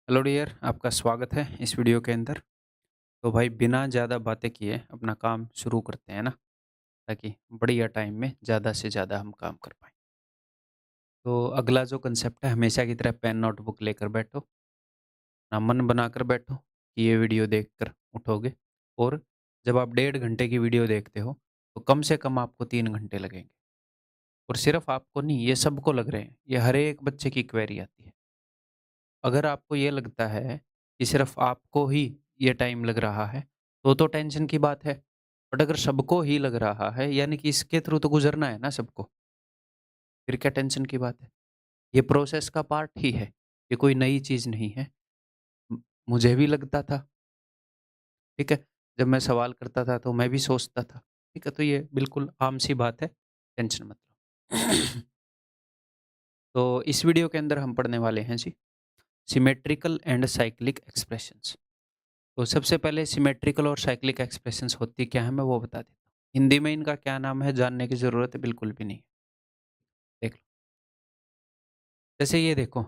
Hello dear, आपका स्वागत है इस वीडियो के अंदर। तो भाई बिना ज़्यादा बातें किए अपना काम शुरू करते हैं ना, ताकि बढ़िया टाइम में ज़्यादा से ज़्यादा हम काम कर पाएँ। तो अगला जो कंसेप्ट है, हमेशा की तरह पेन नोटबुक लेकर बैठो, अपना मन बनाकर बैठो कि ये वीडियो देखकर उठोगे। और जब आप 1.5 घंटे की वीडियो देखते हो, तो कम से कम आपको 3 घंटे लगेंगे। और सिर्फ़ आपको नहीं, ये सबको लग रहे हैं, ये हर एक बच्चे की क्वेरी आती है। अगर आपको ये लगता है कि सिर्फ़ आपको ही ये टाइम लग रहा है, तो टेंशन की बात है। बट अगर सबको ही लग रहा है, यानी कि इसके थ्रू तो गुज़रना है ना सबको, फिर क्या टेंशन की बात है? ये प्रोसेस का पार्ट ही है, ये कोई नई चीज़ नहीं है। मुझे भी लगता था, ठीक है? जब मैं सवाल करता था तो मैं भी सोचता था, ठीक है? तो ये बिल्कुल आम-सी बात है, टेंशन मत लो। तो इस वीडियो के अंदर हम पढ़ने वाले हैं जी, सिमेट्रिकल एंड साइक्लिक एक्सप्रेशंस। तो सबसे पहले सिमेट्रिकल और साइक्लिक एक्सप्रेशंस होती क्या है, मैं वो बता देता हूँ। हिंदी में इनका क्या नाम है जानने की ज़रूरत है बिल्कुल भी नहीं। देख लो, जैसे ये देखो,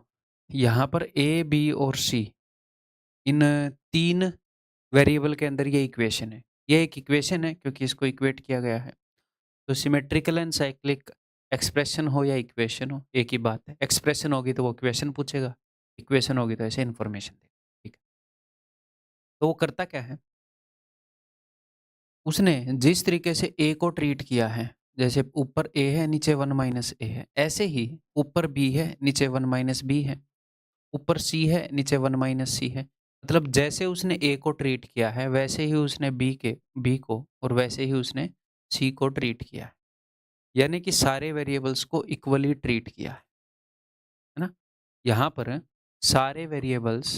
यहाँ पर ए, बी और सी, इन 3 वेरिएबल के अंदर ये इक्वेशन है। ये एक इक्वेशन है क्योंकि इसको इक्वेट किया गया है। तो सिमेट्रिकल एंड साइक्लिक एक्सप्रेशन हो या इक्वेशन हो, एक ही बात है। एक्सप्रेशन होगी तो वो इक्वेशन पूछेगा, इक्वेशन होगी तो ऐसे इन्फॉर्मेशन देगा, ठीक है। तो वो करता क्या है, उसने जिस तरीके से ए को ट्रीट किया है, जैसे ऊपर ए है, नीचे 1 माइनस ए है, ऐसे ही ऊपर बी है, नीचे 1 माइनस बी है, ऊपर सी है, नीचे 1 माइनस सी है। मतलब जैसे उसने ए को ट्रीट किया है, वैसे ही उसने बी को और वैसे ही उसने सी को ट्रीट किया है। यानी कि सारे वेरिएबल्स को इक्वली ट्रीट किया है ना? यहाँ पर सारे वेरिएबल्स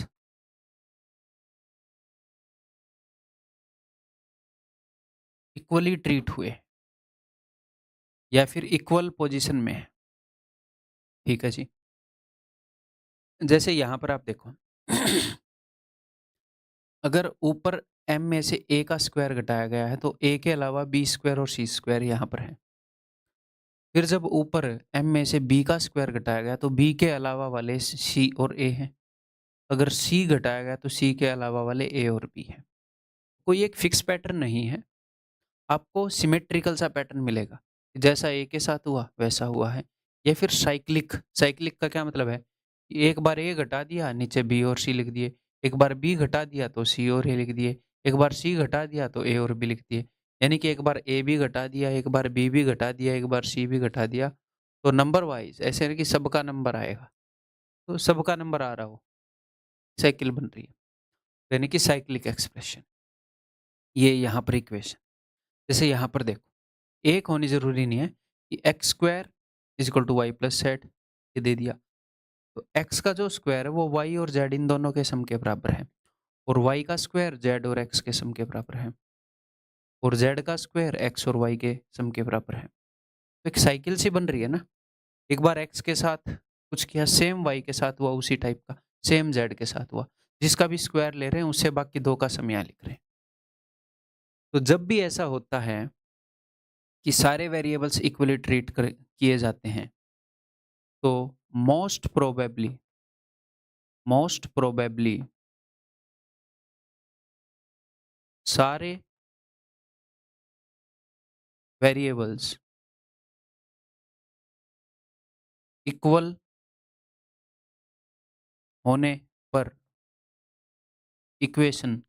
इक्वली ट्रीट हुए या फिर इक्वल पोजीशन में है, ठीक है जी। जैसे यहाँ पर आप देखो, अगर ऊपर m में से a का स्क्वायर घटाया गया है तो a के अलावा b स्क्वायर और c स्क्वायर यहाँ पर है। फिर जब ऊपर m में से b का स्क्वायर घटाया गया तो b के अलावा वाले c और a हैं। अगर c घटाया गया तो c के अलावा वाले a और b हैं। कोई एक फिक्स पैटर्न नहीं है, आपको सिमेट्रिकल सा पैटर्न मिलेगा। जैसा ए के साथ हुआ वैसा हुआ है। या फिर साइक्लिक, साइक्लिक का क्या मतलब है? एक बार ए घटा दिया, नीचे बी और सी लिख दिए। एक बार बी घटा दिया तो सी और ए लिख दिए। एक बार सी घटा दिया तो ए और बी लिख दिए। यानी कि एक बार ए भी घटा दिया, एक बार बी भी घटा दिया, एक बार सी भी घटा दिया। तो नंबर वाइज ऐसे है कि सबका नंबर आएगा। तो सबका नंबर आ रहा हो, साइकिल बन रही है। यानी कि साइक्लिक एक्सप्रेशन, ये यहाँ पर इक्वेशन। जैसे यहाँ पर देखो, एक होनी ज़रूरी नहीं है कि X square is equal to Y plus Z, ये दे दिया। तो एक्स का जो स्क्वायर है वो वाई और जेड इन दोनों के सम के बराबर है, और वाई का स्क्वायर जेड और एक्स के सम के बराबर है, और जेड का स्क्वायर एक्स और वाई के सम के बराबर है। तो एक साइकिल सी बन रही है ना। एक बार एक्स के साथ कुछ किया, सेम वाई के साथ हुआ उसी टाइप का, सेम जेड के साथ हुआ। जिसका भी स्क्वायर ले रहे हैं उससे बाकी 2 का सम यहाँ लिख रहे हैं। तो जब भी ऐसा होता है कि सारे वेरिएबल्स इक्वली ट्रीट किए जाते हैं, तो मोस्ट प्रोबेबली सारे वेरिएबल्स इक्वल होने पर इक्वेशन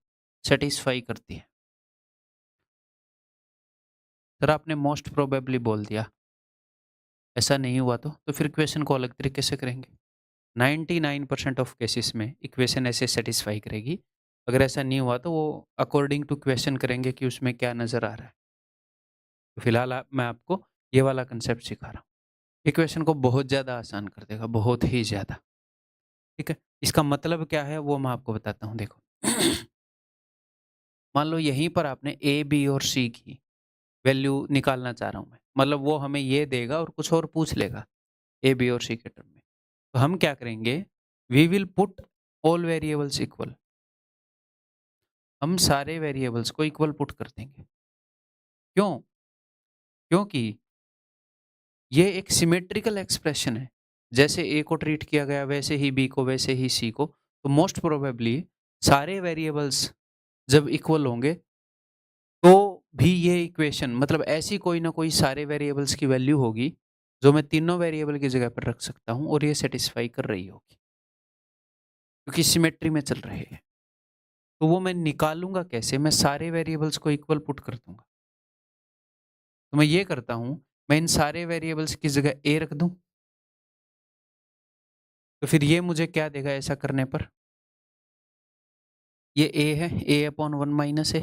सेटिस्फाई करती है। सर आपने मोस्ट प्रोबेबली बोल दिया, ऐसा नहीं हुआ तो फिर इक्वेशन को अलग तरीके से करेंगे। 99% ऑफ केसेस में इक्वेशन ऐसे सेटिस्फाई करेगी। अगर ऐसा नहीं हुआ तो वो अकॉर्डिंग टू क्वेश्चन करेंगे कि उसमें क्या नज़र आ रहा है। तो फिलहाल मैं आपको ये वाला कंसेप्ट सिखा रहा हूँ। इक्वेशन को बहुत ज़्यादा आसान कर देगा, बहुत ही ज़्यादा। ठीक है? इसका मतलब क्या है वो मैं आपको बताता हूँ, देखो। मान लो यहीं पर आपने ए, बी और सी की वैल्यू निकालना चाह रहा हूँ मैं। मतलब वो हमें ये देगा और कुछ और पूछ लेगा ए, बी और सी के टर्म में। तो हम क्या करेंगे? We will put all variables equal. हम सारे वेरिएबल्स को इक्वल पुट कर देंगे। क्यों? क्योंकि ये एक सिमेट्रिकल एक्सप्रेशन है। जैसे ए को ट्रीट किया गया वैसे ही बी को, वैसे ही सी को। तो मोस्ट प्रोबेबली सारे वेरिएबल्स जब इक्वल होंगे तो भी ये इक्वेशन मतलब ऐसी कोई ना कोई सारे वेरिएबल्स की वैल्यू होगी जो मैं तीनों वेरिएबल की जगह पर रख सकता हूँ और ये सेटिस्फाई कर रही होगी क्योंकि सिमेट्री में चल रहे हैं। तो वो मैं निकालूंगा कैसे? मैं सारे वेरिएबल्स को इक्वल पुट कर दूंगा। तो मैं ये करता हूँ, मैं इन सारे वेरिएबल्स की जगह ए रख दूं, तो फिर ये मुझे क्या देगा ऐसा करने पर? ये ए है, ए अपॉन वन माइनस ए,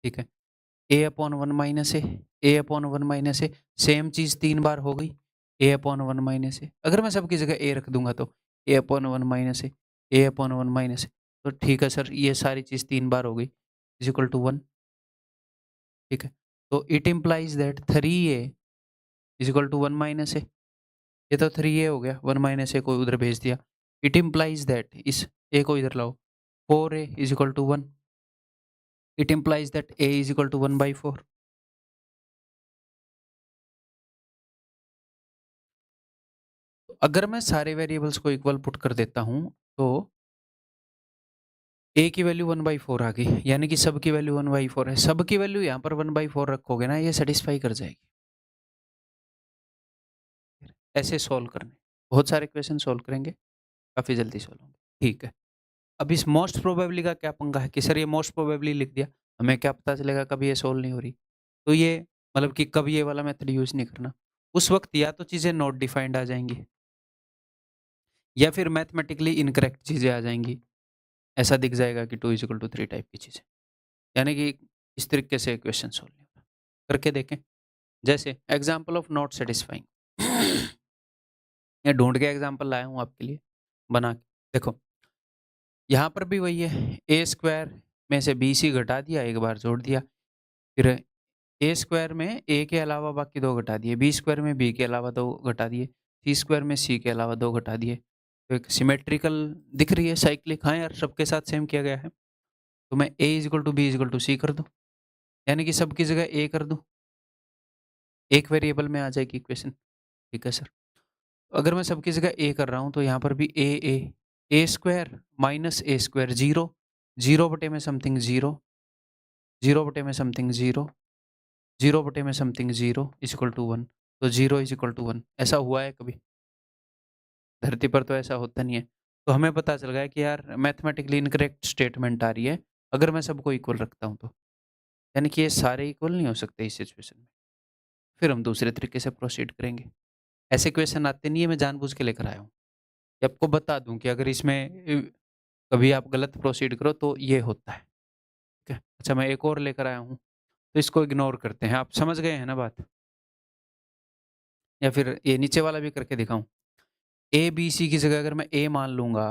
ठीक है। A upon one minus a upon one minus A, same चीज 3 बार हो गई, ए अपॉन वन माइनस ए। अगर मैं सबकी जगह ए रख दूंगा तो A upon one minus a upon one minus ए, तो ठीक है सर, ये सारी चीज 3 बार हो गई इज इक्वल टू 1, ठीक है। तो it implies that 3a is equal to one minus A. ये तो 3a हो गया, वन माइनस ए को उधर भेज दिया। इट इम्प्लाइज दैट, इस ए को इधर लाओ, 4a is equal to 1। It implies that a is equal to 1/4। अगर मैं सारे वेरिएबल्स को इक्वल पुट कर देता हूं तो a की वैल्यू 1/4 आ गई, यानी कि सब की वैल्यू 1/4 है। सब की वैल्यू यहाँ पर 1/4 रखोगे ना, ये सेटिस्फाई कर जाएगी। ऐसे सॉल्व करने, बहुत सारे क्वेश्चन सॉल्व करेंगे, काफी जल्दी सॉल्व होंगे, ठीक है। अब इस मोस्ट प्रोबेबली का क्या पंगा है कि सर ये मोस्ट प्रोबेबली लिख दिया, हमें क्या पता चलेगा कभी ये सॉल्व नहीं हो रही। तो ये मतलब कि कभी ये वाला मेथड यूज नहीं करना। उस वक्त या तो चीजें नॉट डिफाइंड आ जाएंगी या फिर मैथमेटिकली इनकरेक्ट चीजें आ जाएंगी। ऐसा दिख जाएगा कि 2 = 3 टाइप की चीजें, यानी कि इस तरीके से क्वेश्चन सॉल्व नहीं होगा। करके देखें, जैसे एग्जाम्पल ऑफ नॉट सेटिस्फाइंग। ये ढूंढ के एग्जाम्पल लाया हूँ आपके लिए बना के। देखो यहाँ पर भी वही है, ए स्क्वायर में से बी सी घटा दिया, एक बार जोड़ दिया, फिर ए स्क्वायर में ए के अलावा बाकी 2 घटा दिए, बी स्क्वायर में बी के अलावा 2 घटा दिए, सी स्क्वायर में सी के अलावा 2 घटा दिए। तो एक सिमेट्रिकल दिख रही है, साइक्लिक। हाँ यार, सबके साथ सेम किया गया है। तो मैं A is equal to B is equal to C कर दूं, यानी कि सबकी जगह ए कर दूं, एक वेरिएबल में आ जाएगी इक्वेशन, ठीक है सर। अगर मैं सबकी जगह ए कर रहा हूँ तो यहाँ पर भी ए square minus A square zero, zero बटे में समथिंग जीरो, जीरो बटे में समथिंग जीरो, जीरो बटे में something zero is equal to one. तो zero is equal to one, ऐसा हुआ है कभी? धरती पर तो ऐसा होता नहीं है। तो हमें पता चल गया कि यार मैथमेटिकली इनकरेक्ट स्टेटमेंट आ रही है अगर मैं सबको इक्वल रखता हूँ तो, यानी कि ये सारे इक्वल नहीं हो सकते इस सिचुएशन में। फिर हम दूसरे तरीके से प्रोसीड करेंगे। ऐसे क्वेश्चन आते नहीं है, मैं जानबूझ के लेकर आया हूँ कि आपको बता दूं कि अगर इसमें कभी आप गलत प्रोसीड करो तो ये होता है, ठीक है। अच्छा, मैं एक और लेकर आया हूँ, तो इसको इग्नोर करते हैं। आप समझ गए हैं ना बात? या फिर ये नीचे वाला भी करके दिखाऊं? ए बी सी की जगह अगर मैं ए मान लूंगा,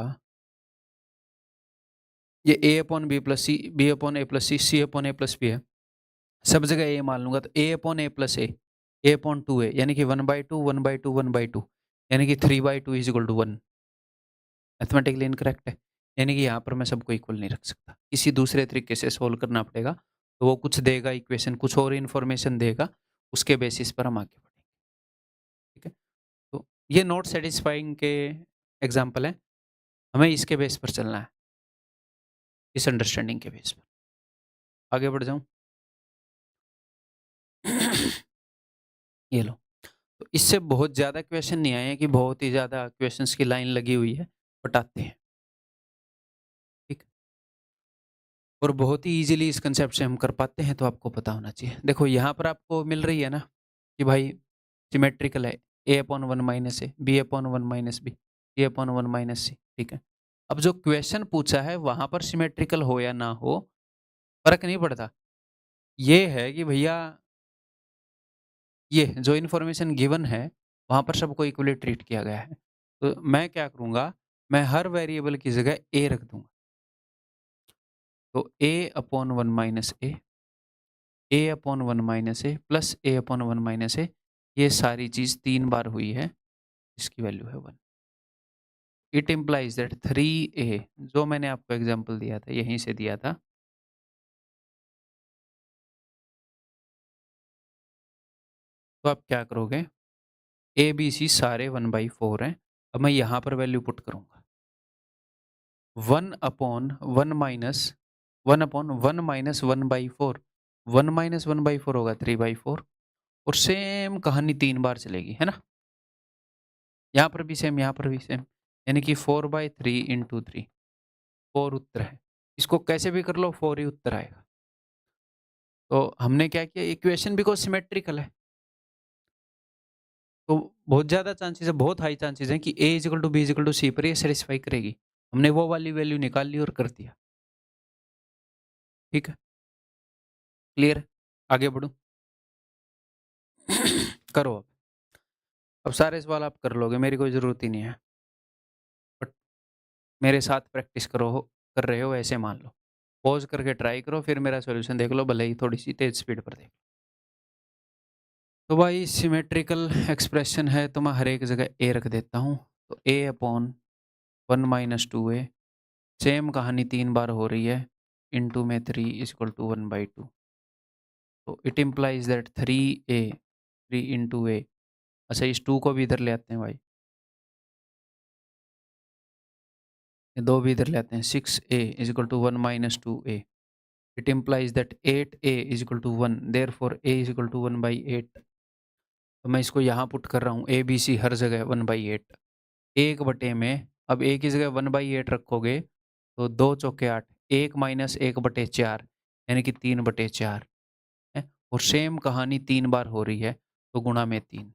ये A upon B plus C, B upon A plus C, C upon A plus B है, सब जगह ए मान लूंगा, तो A upon A plus A upon two A, यानी कि 1/2 1/2 1/2, यानी कि 3/2 is equal to 1। Mathematically incorrect है, यानी कि यहाँ पर मैं सबको इक्वल नहीं रख सकता, किसी दूसरे तरीके से सोल्व करना पड़ेगा। तो वो कुछ देगा इक्वेशन, कुछ और इन्फॉर्मेशन देगा, उसके बेसिस पर हम आगे बढ़ेंगे, ठीक है। तो ये नॉट सेटिस्फाइंग के एग्जाम्पल है, हमें इसके बेस पर चलना है, इस अंडरस्टैंडिंग के बेस पर आगे बढ़ जाऊं। ये लो, तो इससे बहुत ज़्यादा क्वेश्चन नहीं आए हैं कि बहुत ही ज़्यादा क्वेश्चंस की लाइन लगी हुई है, बट आते हैं, ठीक। और बहुत ही इजीली इस कंसेप्ट से हम कर पाते हैं, तो आपको पता होना चाहिए। देखो यहाँ पर आपको मिल रही है ना कि भाई सिमेट्रिकल है, a upon one minus a, b upon one minus b, c upon one minus c, ठीक है। अब जो क्वेश्चन पूछा है वहां पर सिमेट्रिकल हो या ना हो फर्क नहीं पड़ता। ये है कि भैया ये जो इन्फॉर्मेशन गिवन है वहाँ पर सबको इक्वली ट्रीट किया गया है। तो मैं क्या करूँगा, मैं हर वेरिएबल की जगह ए रख दूँगा। तो A upon one minus a upon one minus A plus A upon one minus A, ये सारी चीज़ 3 बार हुई है, इसकी वैल्यू है 1। इट इम्प्लाइज दैट 3a, जो मैंने आपको एग्जांपल दिया था, यहीं से दिया था। तो आप क्या करोगे, ए बी सी सारे 1/4 हैं। अब मैं यहाँ पर वैल्यू पुट करूँगा, 1 upon 1 minus 1 upon 1 minus 1/4, 1 minus 1/4 होगा 3/4 और सेम कहानी 3 बार चलेगी, है ना? यहाँ पर भी सेम, यहाँ पर भी सेम, यानी कि 4/3 इंटू 3, 4 उत्तर है। इसको कैसे भी कर लो 4 ही उत्तर आएगा। तो हमने क्या किया, इक्वेशन बिकॉज़ सिमेट्रिकल है, तो बहुत ज़्यादा चांसेस है, बहुत हाई चांसेस हैं कि A is equal to B is equal to C पर ये सैटिस्फाई करेगी। हमने वो वाली वैल्यू निकाल ली और कर दिया। ठीक है, क्लियर है? आगे बढ़ूँ? करो अब। अब सारे सवाल आप कर लोगे, मेरी कोई ज़रूरत ही नहीं है। बट मेरे साथ प्रैक्टिस कर रहे हो ऐसे मान लो। पॉज़ करके ट्राई करो, फिर मेरा सॉल्यूशन देख लो, भले ही थोड़ी-सी तेज़ स्पीड पर देख। तो भाई सिमेट्रिकल एक्सप्रेशन है तो मैं हर एक जगह ए रख देता हूँ। तो A upon 1 minus 2a, same कहानी 3 बार हो रही है, इंटू में 3 इज इक्वल टू 1/2। तो it implies that 3a, 3 into a. अच्छा, इस 2 को भी इधर ले आते हैं भाई, ये 2 भी इधर ले आते हैं, 6a is equal to 1 minus 2a। It implies that 8a is equal to 1, therefore a is equal to 1/8। तो मैं इसको यहाँ पुट कर रहा हूँ, ए बी सी हर जगह 1/8। 1 बटे में, अब ए की जगह 1/8 रखोगे तो 2 चौके 8, 1 माइनस 1/4 यानी कि 3/4 है। और सेम कहानी 3 बार हो रही है तो गुणा में 3,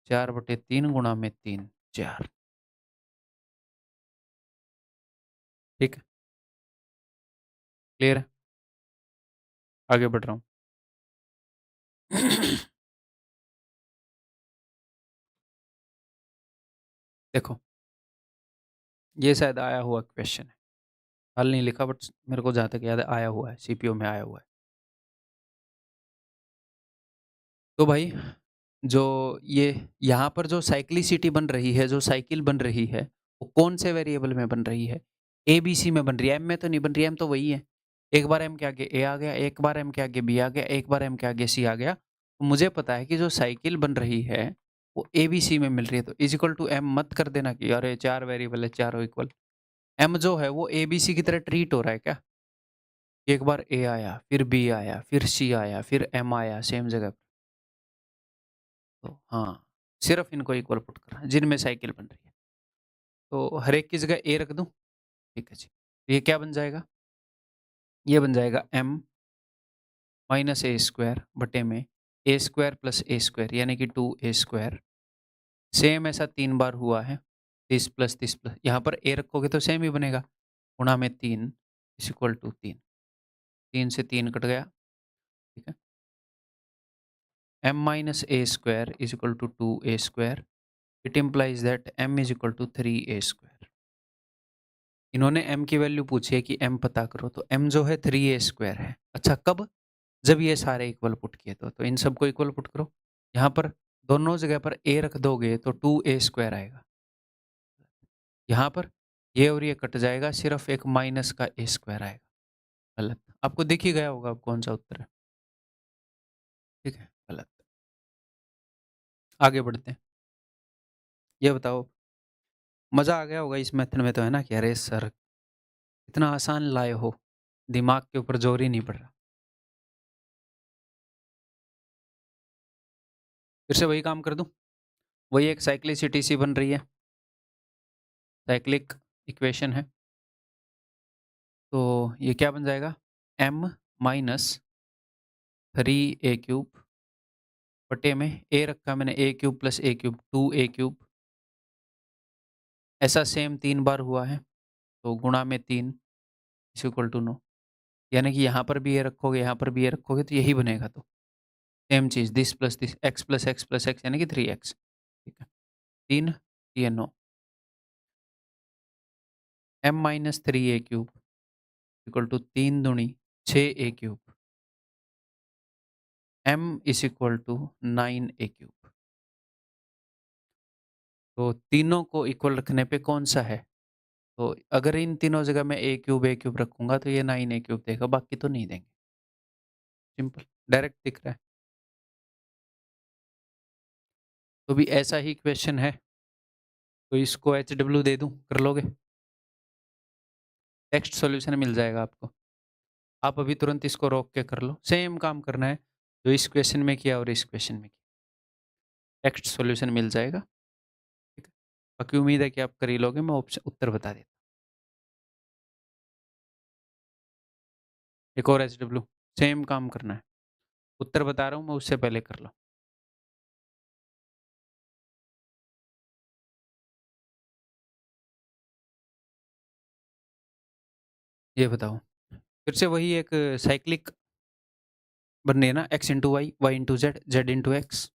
4/3 गुणा में 3, 4। ठीक है, क्लियर है? आगे बढ़ रहा हूँ। देखो, ये शायद आया हुआ क्वेश्चन है, हल नहीं लिखा बट मेरे को जहाँ तक याद है आया हुआ है, सीपीयू में आया हुआ है। तो भाई जो ये यहाँ पर जो साइक्लिसिटी बन रही है, जो साइकिल बन रही है, वो कौन से वेरिएबल में बन रही है? ए बी सी में बन रही है, एम में तो नहीं बन रही है, एम तो वही है। एक बार एम के आगे ए आ गया, एक बार एम के आगे बी आ गया, एक बार एम के आगे सी आ गया। तो मुझे पता है कि जो साइकिल बन रही है वो ए बी सी में मिल रही है, तो इज इक्वल टू एम मत कर देना कि अरे 4 वेरिएबल है, चारों इक्वल। एम जो है वो ए बी सी की तरह ट्रीट हो रहा है क्या? एक बार ए आया, फिर बी आया, फिर सी आया, फिर एम आया सेम जगह। तो हाँ, सिर्फ इनको इक्वल पुट करना है जिनमें साइकिल बन रही है। तो हर एक की जगह ए रख दूँ? ठीक है जी। तो ये क्या बन जाएगा? ये बन जाएगा m माइनस ए स्क्वायर बटे में ए स्क्वायर प्लस ए स्क्वायर यानी कि 2a स्क्वायर। सेम ऐसा 3 बार हुआ है। 30 प्लस 30 प्लस, यहाँ पर ए रखोगे तो सेम ही बनेगा। गुणा में 3 इज इक्वल टू 3। 3 से 3 कट गया, ठीक है। m minus A square is equal to 2a square. It implies that m is equal to 3a square. इन्होंने m की वैल्यू पूछी है कि m पता करो, तो m जो है 3a स्क्वायर है। अच्छा, कब? जब ये सारे इक्वल पुट किए तो इन सबको इक्वल पुट करो। यहाँ पर दोनों जगह पर a रख दोगे तो 2a स्क्वायर आएगा। यहाँ पर ये और ये कट जाएगा, सिर्फ एक माइनस का a स्क्वायर आएगा। गलत, आपको दिख ही गया होगा अब कौन सा उत्तर है। ठीक है, गलत। आगे बढ़ते हैं। ये बताओ, मज़ा आ गया होगा इस मेथड में तो, है ना? कि अरे सर इतना आसान लाए हो, दिमाग के ऊपर जोर ही नहीं पड़ रहा। फिर से वही काम कर दूं? वही एक साइक्लिसिटी सी बन रही है, साइक्लिक इक्वेशन है। तो ये क्या बन जाएगा? m माइनस 3a³ बटे में a रखा मैंने, a³ प्लस a³, 2a³। ऐसा सेम 3 बार हुआ है तो गुणा में 3 इज इक्वल टू 9। यानी कि यहाँ पर भी a रखोगे, यहाँ पर भी a रखोगे तो यही बनेगा। तो same cheese, this plus this, x plus x plus x यानी कि 3x। ठीक है, 3 ये 9। m minus 3a³ equal to 3 दूनी 6a³। m is equal to 9a³। तो तीनों को इक्वल रखने पे कौन सा है? तो अगर इन तीनों जगह मैं a³ रखूंगा तो ये 9a³ देगा, बाकी तो नहीं देंगे। सिंपल, डायरेक्ट दिख रहा है। तो भी ऐसा ही क्वेश्चन है, तो इसको HW दे दूं, कर लोगे? टेक्स्ट सॉल्यूशन मिल जाएगा आपको। आप अभी तुरंत इसको रोक के कर लो। सेम काम करना है जो इस क्वेश्चन में किया और इस क्वेश्चन में किया। टेक्स्ट सॉल्यूशन मिल जाएगा, ठीक है? बाकी उम्मीद है कि आप कर ही लोगे, मैं ऑप्शन उत्तर बता देता हूँ। एक और एसडब्ल्यू, सेम काम करना है। उत्तर बता रहा हूँ मैं, उससे पहले कर लो। ये बताओ, फिर से वही एक साइक्लिक बन रही है ना, x into Y, Y into Z, Z into X,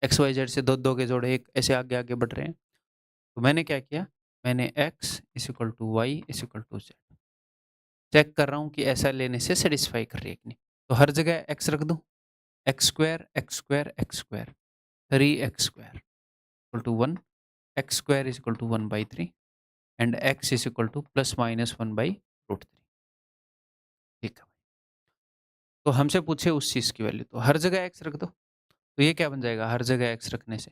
X Y Z से दो दो के जोड़े एक ऐसे आगे आगे बढ़ रहे हैं। तो मैंने क्या किया, मैंने x is equal to Y is equal to Z check कर रहा हूँ कि ऐसा लेने से सेटिस्फाई कर रही है कि नहीं। तो हर जगह x रख दूँ, X square X square X square, 3x² equal to 1, X square is equal to 1/3 and x is equal to plus minus 1/√3। ठीक है, तो हमसे पूछे उस चीज़ की वैल्यू, तो हर जगह x रख दो। तो ये क्या बन जाएगा, हर जगह x रखने से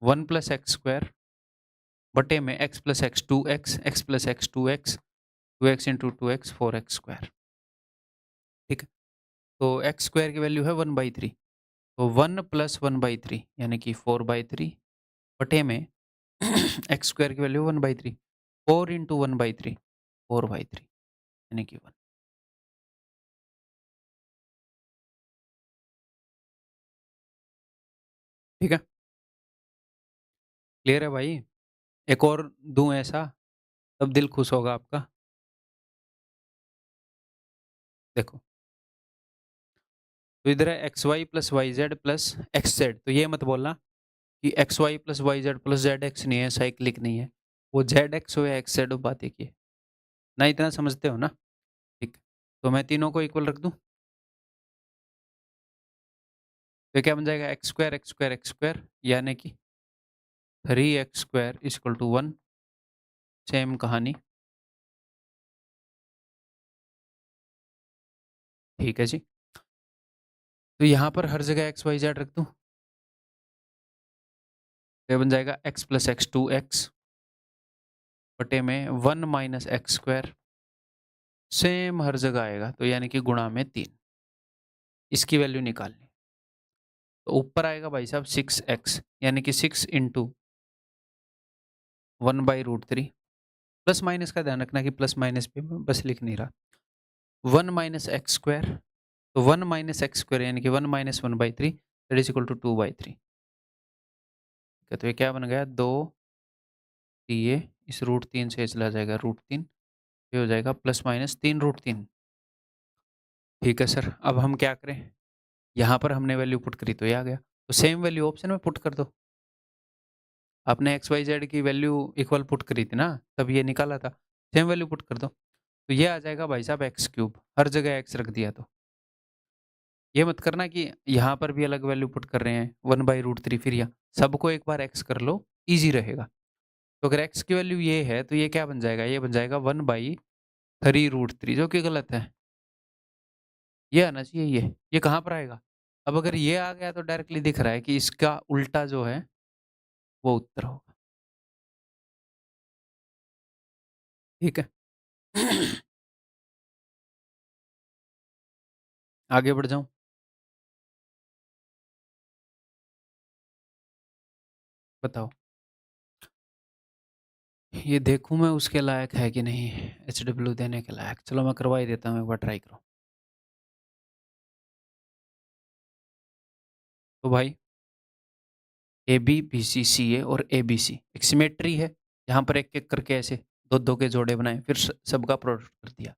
1 प्लस एक्स स्क्वायर बटे में x plus x 2x, x plus x 2x, 2x into 2x 4x square. ठीक है, तो एक्स स्क्वायर की वैल्यू है 1/3, तो 1 प्लस 1/3 यानी कि 4/3 बटे में एक्स स्क्वायर की वैल्यू 1/3, 4 इंटू 1/3 4/3 यानी कि 1। ठीक है, क्लियर है भाई? एक और दूं ऐसा, तब दिल खुश होगा आपका। देखो, तो इधर है X Y plus Y Z plus X Z, तो ये मत बोलना कि X Y plus Y Z plus Z X नहीं है, साइक्लिक नहीं है। वो जेड एक्स हो या एक्स जेड हो, बात एक ही है ना, इतना समझते हो ना? ठीक, तो मैं तीनों को इक्वल रख दूं, तो क्या बन जाएगा, x square X square X square यानी कि 3x² is equal to 1। Same कहानी, ठीक है जी। तो यहाँ पर हर जगह एक्स वाई जेड रख दूं, तो ये बन जाएगा x प्लस एक्स 2x बटे में 1 माइनस एक्स स्क्वायर, सेम हर जगह आएगा, तो यानी कि गुणा में 3। इसकी वैल्यू निकालनी, तो ऊपर आएगा भाई साहब 6x यानी कि 6 इंटू 1/√3। प्लस माइनस का ध्यान रखना कि प्लस माइनस पे मैं बस लिख नहीं रहा। 1 माइनस एक्स स्क्वायर, तो 1 माइनस एक्स स्क्वायर यानी कि 1 minus 1/3 that is equal to 2/3। तो ये क्या बन गया, 2 ये इस √3 से चला जाएगा √3, ये हो जाएगा प्लस माइनस 3√3। ठीक है सर, अब हम क्या करें, यहाँ पर हमने वैल्यू पुट करी तो ये आ गया, तो सेम वैल्यू ऑप्शन में पुट कर दो। आपने एक्स वाई जेड की वैल्यू इक्वल पुट करी थी ना, तब ये निकाला था, सेम वैल्यू पुट कर दो, तो ये आ जाएगा भाई साहब x³, हर जगह x रख दिया। तो ये मत करना कि यहाँ पर भी अलग वैल्यू पुट कर रहे हैं 1/√3, फिर यहाँ सबको एक बार x कर लो, ईजी रहेगा। तो अगर x की वैल्यू ये है तो ये क्या बन जाएगा, ये बन जाएगा 1/3√3, जो कि गलत है। ये आना चाहिए, ये कहाँ पर आएगा? अब अगर ये आ गया तो डायरेक्टली दिख रहा है कि इसका उल्टा जो है वो उत्तर होगा। ठीक है। आगे बढ़ जाऊं, बताओ, ये देखूं मैं उसके लायक है कि नहीं, एचडब्ल्यू देने के लायक। चलो मैं करवा ही देता हूँ, एक बार ट्राई करो। तो भाई ए बी बी सी सी ए और ए बी सी एक सिमेट्री है, यहाँ पर एक एक करके ऐसे दो दो के जोड़े बनाए, फिर सबका प्रोडक्ट कर दिया,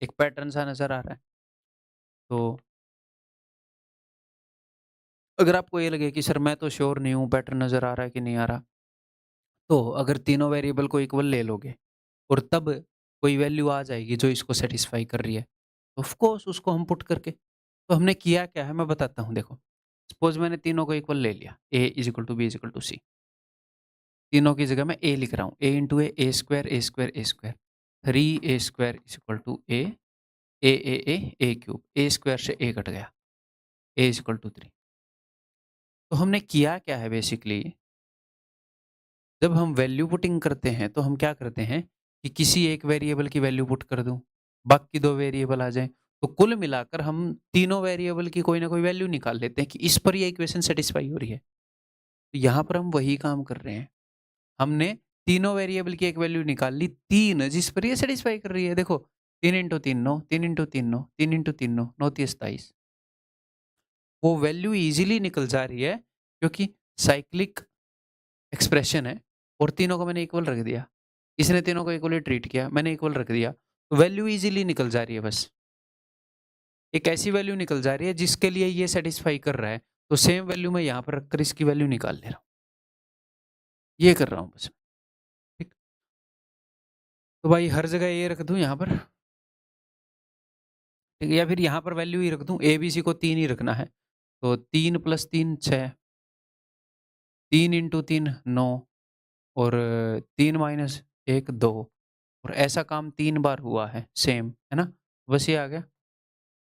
एक पैटर्न सा नजर आ रहा है। तो अगर आपको ये लगे कि सर मैं तो श्योर नहीं हूँ पैटर्न नजर आ रहा है कि नहीं आ रहा, तो अगर तीनों वेरिएबल को इक्वल ले लोगे और तब कोई वैल्यू आ जाएगी जो इसको सेटिस्फाई कर रही है, ऑफ कोर्स उसको हम पुट करके, तो हमने किया क्या है मैं बताता हूँ। देखो, सपोज मैंने तीनों को इक्वल ले लिया, a is equal to B is equal to c, तीनों की जगह मैं ए लिख रहा हूँ, a into a square a square a square, 3a² is equal to ए³ ए स्क्वायर से ए कट गया, ए इज इक्वल टू 3। तो हमने किया क्या है बेसिकली, जब हम वैल्यू पुटिंग करते हैं तो हम क्या करते हैं कि किसी एक वेरिएबल की वैल्यू पुट कर दूं, बाकी 2 वेरिएबल आ जाएं, तो कुल मिलाकर हम तीनों वेरिएबल की कोई ना कोई वैल्यू निकाल लेते हैं कि इस पर ये इक्वेशन सेटिस्फाई हो रही है। तो यहाँ पर हम वही काम कर रहे हैं। हमने तीनों वेरिएबल की एक वैल्यू निकाल ली, 3 जिस पर ये सेटिस्फाई कर रही है। देखो 3 इंटू 3 9, 3 इंटू 3 9, 3 इंटू 3 9, 9 3 27। वो वैल्यू इजीली निकल जा रही है क्योंकि साइक्लिक एक्सप्रेशन है और तीनों को मैंने इक्वल रख दिया। इसने तीनों को इक्वली ट्रीट किया, मैंने इक्वल रख दिया, तो वैल्यू इजीली निकल जा रही है बस। एक ऐसी वैल्यू निकल जा रही है जिसके लिए ये सेटिस्फाई कर रहा है, तो सेम वैल्यू मैं यहाँ पर रखकर इसकी वैल्यू निकाल ले रहा हूँ। ये कर रहा हूँ बस। ठीक, तो भाई हर जगह ये रख दूँ यहाँ पर, ठीक है, या फिर यहाँ पर वैल्यू ही रख दूँ, ए बी सी को 3 ही रखना है। तो 3 + 3 6, 3 इंटू 3 9 और 3 माइनस 1 2, और ऐसा काम 3 बार हुआ है सेम, है ना? बस ये आ गया।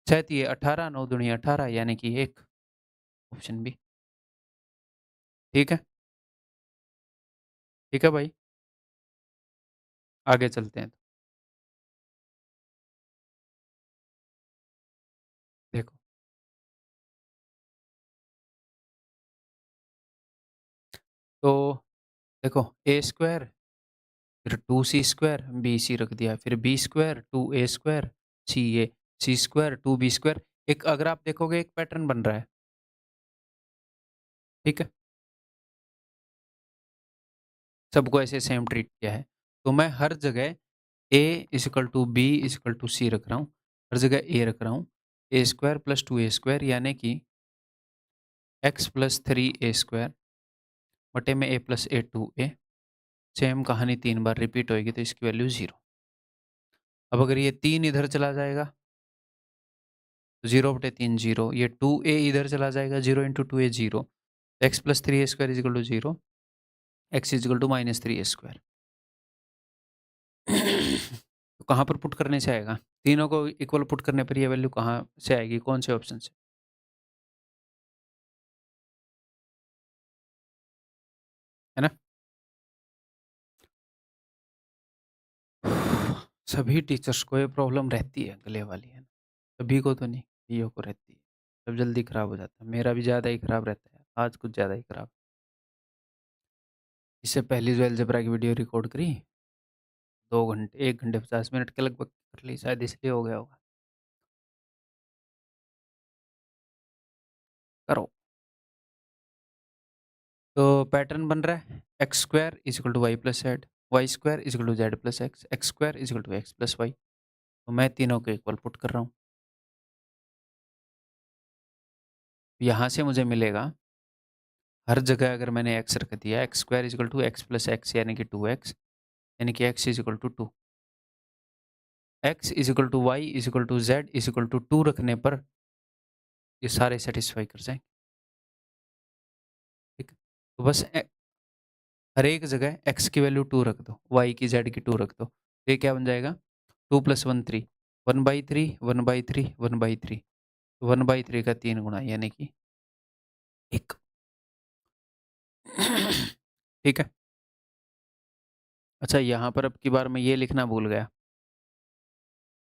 6 तिये 18, 9 दूनी 18 यानी कि 1, ऑप्शन बी। ठीक है? ठीक है भाई? आगे चलते हैं। देखो, तो देखो ए स्क्वायर फिर 2c स्क्वायर bc रख दिया, फिर b square 2a square ca, c square 2b square. एक अगर आप देखोगे एक पैटर्न बन रहा है, ठीक है? सबको ऐसे सेम ट्रीट किया है। तो मैं हर जगह a = b = c रख रहा हूँ, हर जगह a रख रहा हूँ। a square plus 2a square यानी कि x + 3a स्क्वायर बटे में a + a 2a। सेम कहानी 3 बार रिपीट होएगी तो इसकी वैल्यू 0। अब अगर ये 3 इधर चला जाएगा तो 0/3 0, ये 2a इधर चला जाएगा, 0 into 2a 0, x + 3a square = 0, x = -3a square. तो कहाँ पर पुट करने से आएगा? तीनों को इक्वल पुट करने पर ये वैल्यू कहाँ से आएगी? कौन से ऑप्शन से? है ना? सभी टीचर्स को ये प्रॉब्लम रहती है गले वाली, है ना? सभी को तो नहीं, कइयों को रहती है। सब जल्दी खराब हो जाता है। मेरा भी ज़्यादा ही खराब रहता है, आज कुछ ज़्यादा ही खराब। इससे पहली जो अलजेब्रा की वीडियो रिकॉर्ड करी, 2 घंटे 1 घंटे 50 मिनट के लगभग कर ली, शायद इसलिए हो गया होगा। करो। तो पैटर्न बन रहा है x square = y + z, y square = z + x, x square = x + y। तो मैं तीनों को इक्वल पुट कर रहा हूँ। यहाँ से मुझे मिलेगा, हर जगह अगर मैंने x रख दिया, x स्क्वायर = x + x यानी कि 2x, यानी कि x = 2, x = y = z = 2 रखने पर ये सारे सेटिस्फाई कर जाएंगे। ठीक है? तो बस हर एक जगह x की वैल्यू 2 रख दो, y की z की 2 रख दो। तो ये क्या बन जाएगा? 2 + 1 3, 1/3 1/3 1/3, 1/3 का 3 गुना यानी कि 1। ठीक है? अच्छा, यहाँ पर अब की बार मैं ये लिखना भूल गया,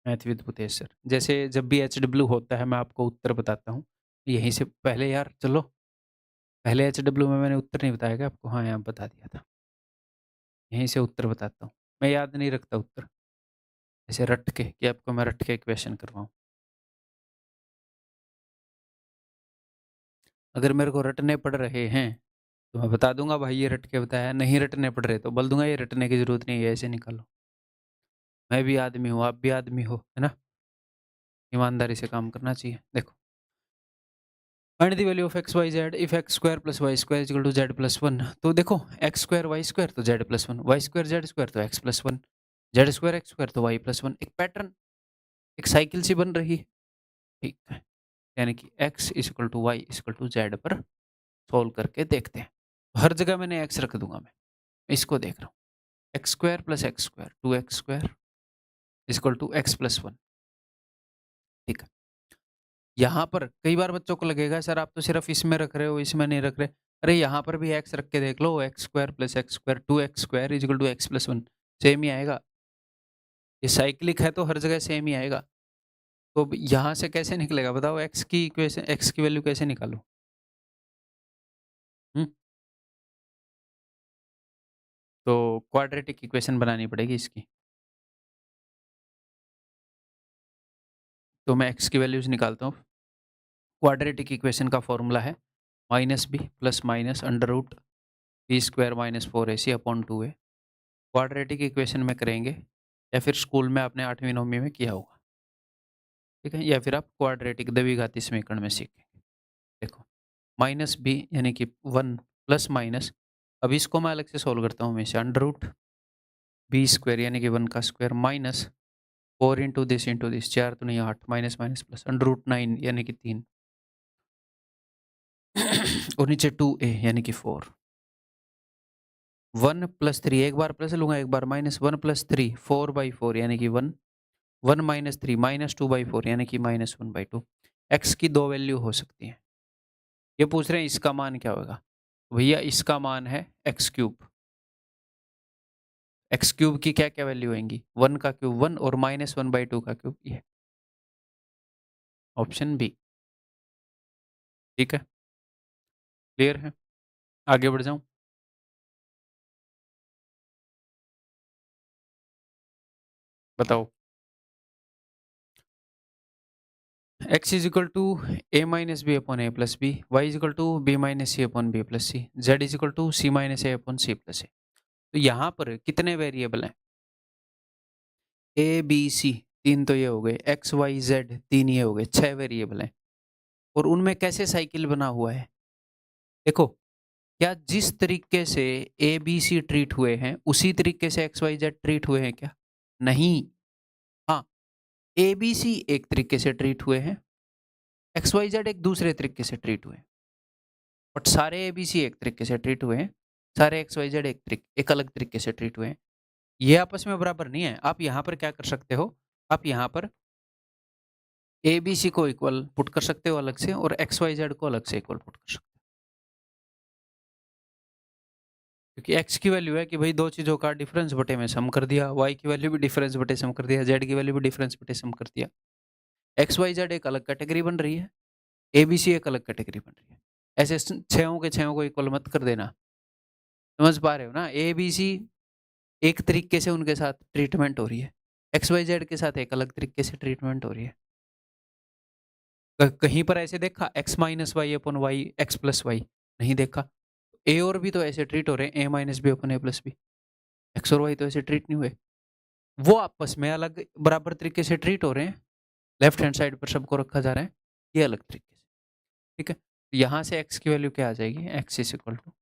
मैथ विद भूतेश सर। जैसे जब भी HW होता है मैं आपको उत्तर बताता हूँ। यहीं से पहले यार चलो, पहले HW में मैंने उत्तर नहीं बताया क्या आपको? हाँ, यहाँ बता दिया था। यहीं से उत्तर बताता हूँ। मैं याद नहीं रखता उत्तर, ऐसे रट के कि आपको मैं रट के क्वेश्चन करवाऊँ। अगर मेरे को रटने पड़ रहे हैं, तो मैं बता दूँगा भाई ये रट के बताया, नहीं रटने पड़ रहे तो बोल दूँगा ये रटने की ज़रूरत नहीं है, ऐसे निकालो। मैं भी आदमी हूँ, आप भी आदमी हो, है ना? ईमानदारी से काम करना चाहिए। देखो, find the value of x y z if x square plus y square equal to z plus 1। तो देखो x स्क्वायर y स्क्वायर तो z plus 1, y square z square तो x plus 1, z square x square तो y plus 1। एक pattern, एक cycle सी बन रही है। ठीक है, यानी कि x equal to y equal to z पर सोल्व करके देखते हैं। हर जगह मैंने x रख दूंगा, मैं इसको देख रहा हूँ। X square plus x square 2x square equal to x plus 1। ठीक है, यहाँ पर कई बार बच्चों को लगेगा सर आप तो सिर्फ इसमें रख रहे हो, इसमें नहीं रख रहे। अरे यहाँ पर भी x रख के देख लो, x square plus x square 2x square equal to x plus 1 same ही आएगा। ये साइक्लिक है तो हर जगह सेम ही आएगा। तो अब यहाँ से कैसे निकलेगा बताओ, x की इक्वेशन, x की वैल्यू कैसे निकालूँ? हुँ? तो क्वाड्रेटिक इक्वेशन बनानी पड़ेगी इसकी। तो मैं x की वैल्यूज़ निकालता हूँ। क्वाड्रेटिक इक्वेशन का फॉर्मूला है minus B plus minus under root B square minus 4ac upon 2a। Quadratic equation में करेंगे या फिर स्कूल में आपने 8वीं 9वीं में किया होगा, ठीक है? या फिर आप क्वाड्रेटिक द्विघाती समीकरण में सीखेंगे। देखो माइनस बी यानी कि 1 प्लस माइनस, अब इसको मैं अलग से सॉल्व करता हूँ हमेशा, अंडर रूट बी स्क्वायर यानी कि 1 का स्क्वायर माइनस 4 इंटू दिस 4 तो नहीं 8 minus minus plus under root 9 यानी कि 3 और नीचे 2a यानी कि 4। 1 प्लस 3 एक बार प्लस लूँगा एक बार माइनस 1 प्लस 3 4/4 यानी कि 1 1 माइनस 3 माइनस 2/4 यानी कि माइनस 1/2। x की दो वैल्यू हो सकती हैं। ये पूछ रहे हैं इसका मान क्या होगा? भैया इसका मान है एक्स क्यूब। एक्स क्यूब की क्या क्या वैल्यू आएंगी? 1 का क्यूब 1 और माइनस 1/2 का क्यूब ये ऑप्शन बी। ठीक है, क्लियर है? आगे बढ़ जाऊं? बताओ। x is equal to a minus b upon A plus b, y is equal to b minus c upon B plus C, z is equal to c minus a upon c plus a. तो यहाँ पर कितने variable हैं? A B C तीन तो ये हो गए, एक्स वाई जेड तीन ये हो गए, 6 वेरिएबल हैं। और उनमें कैसे साइकिल बना हुआ है? देखो, क्या जिस तरीके से ए बी सी ट्रीट हुए हैं उसी तरीके से एक्स वाई जेड ट्रीट हुए हैं क्या? नहीं। हाँ, ए बी सी एक तरीके से ट्रीट हुए हैं, एक्स वाई जेड एक दूसरे तरीके से ट्रीट हुए हैं, बट सारे ए बी सी एक तरीके से ट्रीट हुए हैं, सारे एक्स वाई जेड एक अलग तरीके से ट्रीट हुए हैं। ये आपस में बराबर नहीं है। आप यहाँ पर क्या कर सकते हो? आप यहाँ पर ए बी सी को इक्वल पुट कर सकते हो अलग से, और एक्स वाई जेड को अलग से इक्वल पुट कर सकते हो, क्योंकि एक्स की वैल्यू है कि भाई दो चीज़ों का डिफरेंस बटे में सम कर दिया, वाई की वैल्यू भी डिफरेंस बटे सम कर दिया, जेड की वैल्यू भी डिफरेंस बटे सम कर दिया। एक्स वाई जेड एक अलग कैटेगरी बन रही है, ए बी सी एक अलग कैटेगरी बन रही है। ऐसे छहों के छहों को इक्वल मत कर देना। समझ पा रहे हो ना? ए बी सी एक तरीके से उनके साथ ट्रीटमेंट हो रही है, एक्स वाई जेड के साथ एक अलग तरीके से ट्रीटमेंट हो रही है। कहीं पर ऐसे देखा X minus Y upon Y X plus Y? नहीं देखा। ए और बी तो ऐसे ट्रीट हो रहे हैं, ए माइनस बी अपॉन ए प्लस बी। एक्स और वाई तो ऐसे ट्रीट नहीं हुए, वो आपस में अलग बराबर तरीके से ट्रीट हो रहे हैं। लेफ्ट हैंड साइड पर सबको रखा जा रहा है, ये अलग तरीके से। ठीक है, यहाँ से एक्स की वैल्यू क्या आ जाएगी? X is equal to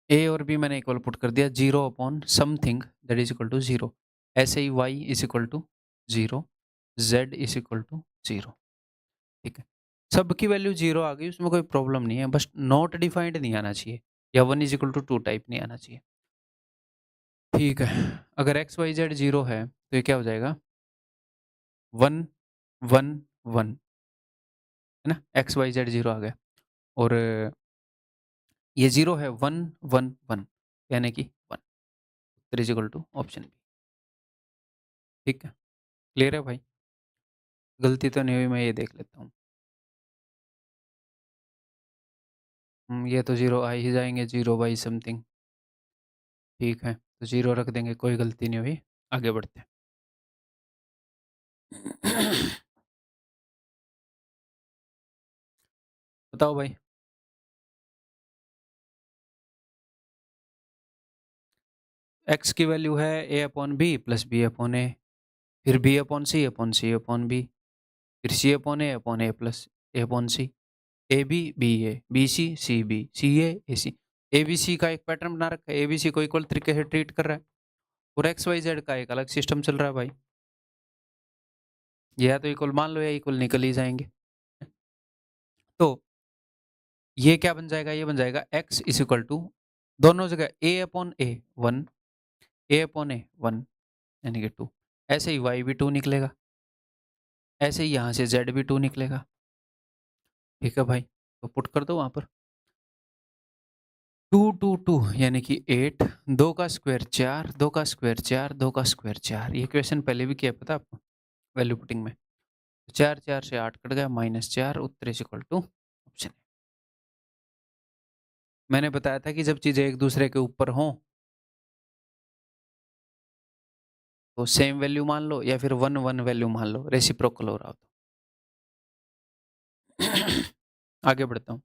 a और बी मैंने इक्वल पुट कर दिया, 0 upon something that is equal to 0। ऐसे ही y is equal to 0, z is equal to 0। ठीक है, सबकी वैल्यू 0 आ गई, उसमें कोई प्रॉब्लम नहीं है, बस नॉट डिफाइंड नहीं आना चाहिए, या 1 इज इक्वल टू 2 टाइप नहीं आना चाहिए। ठीक है, अगर एक्स वाई जेड 0 है तो ये क्या हो जाएगा? 1 1 1, है ना? एक्स वाई जेड 0 आ गया, और ये 0 है 1 1 1 यानी कि 1 is equal to option B. ठीक है, क्लियर है भाई? गलती तो नहीं हुई, मैं ये देख लेता हूँ। ये तो 0 आ ही जाएंगे, 0 बाई समथिंग। ठीक है, तो 0 रख देंगे, कोई गलती नहीं हुई। आगे बढ़ते हैं। बताओ भाई। एक्स की वैल्यू है a upon B plus b upon a, फिर b upon c upon b, फिर c plus A upon c, a B c a c. A B c का एक पैटर्न बना रखा है, ए बी सी को इक्वल तरीके से ट्रीट कर रहा है, और एक्स वाई जेड का एक अलग सिस्टम चल रहा है भाई। या तो इक्वल मान लो या इक्वल निकल ही जाएंगे। तो ये क्या बन जाएगा? ये बन जाएगा एक्स इज इक्वल टू, दोनों जगह ए अपॉन ए 1, ए अपॉन ए 1 यानी कि 2। ऐसे ही वाई भी 2 निकलेगा, ऐसे ही यहाँ से जेड भी 2 निकलेगा। ठीक है भाई, तो पुट कर दो वहाँ पर। 2 2 2 यानी कि 8, 2 का स्क्वायर 4, 2 का स्क्वायर 4, 2 का स्क्वायर 4। ये क्वेश्चन पहले भी किया पता है आपको वैल्यू पुटिंग में। 4 4 से 8 कट गया -4 उत्तर इज इक्वल टू ऑप्शन। मैंने बताया था कि जब चीजें एक दूसरे के ऊपर हों तो सेम वैल्यू मान लो या फिर 1 1 वैल्यू मान लो, रेसिप्रोकल हो रहा हो तो। आगे बढ़ता हूँ।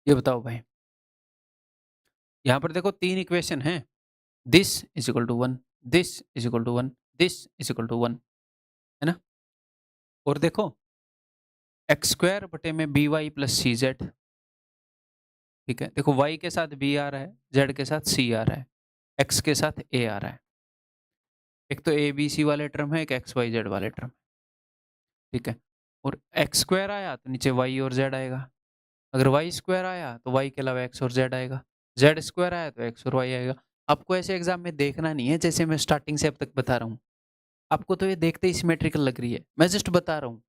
ये बताओ भाई, यहाँ पर देखो 3 इक्वेशन हैं। This is equal to 1, this is equal to 1, this is equal to 1, है ना? और देखो एक्स स्क्वायर बटे में बी वाई प्लस सी जेड, ठीक है? देखो y के साथ b आ रहा है, z के साथ c आ रहा है, x के साथ a आ रहा है। एक तो a b c वाले टर्म है, एक x y z वाले टर्म, ठीक है? और एक्स स्क्वायर आया तो नीचे y और z आएगा। अगर वाई स्क्वायर आया तो वाई के अलावा एक्स और जेड आएगा, जेड स्क्वायर आया तो एक्स और वाई आएगा। आपको ऐसे एग्जाम में देखना नहीं है जैसे मैं स्टार्टिंग से अब तक बता रहा हूँ। आपको तो ये देखते ही सिमेट्रिकल लग रही है, मैं जस्ट बता रहा हूँ।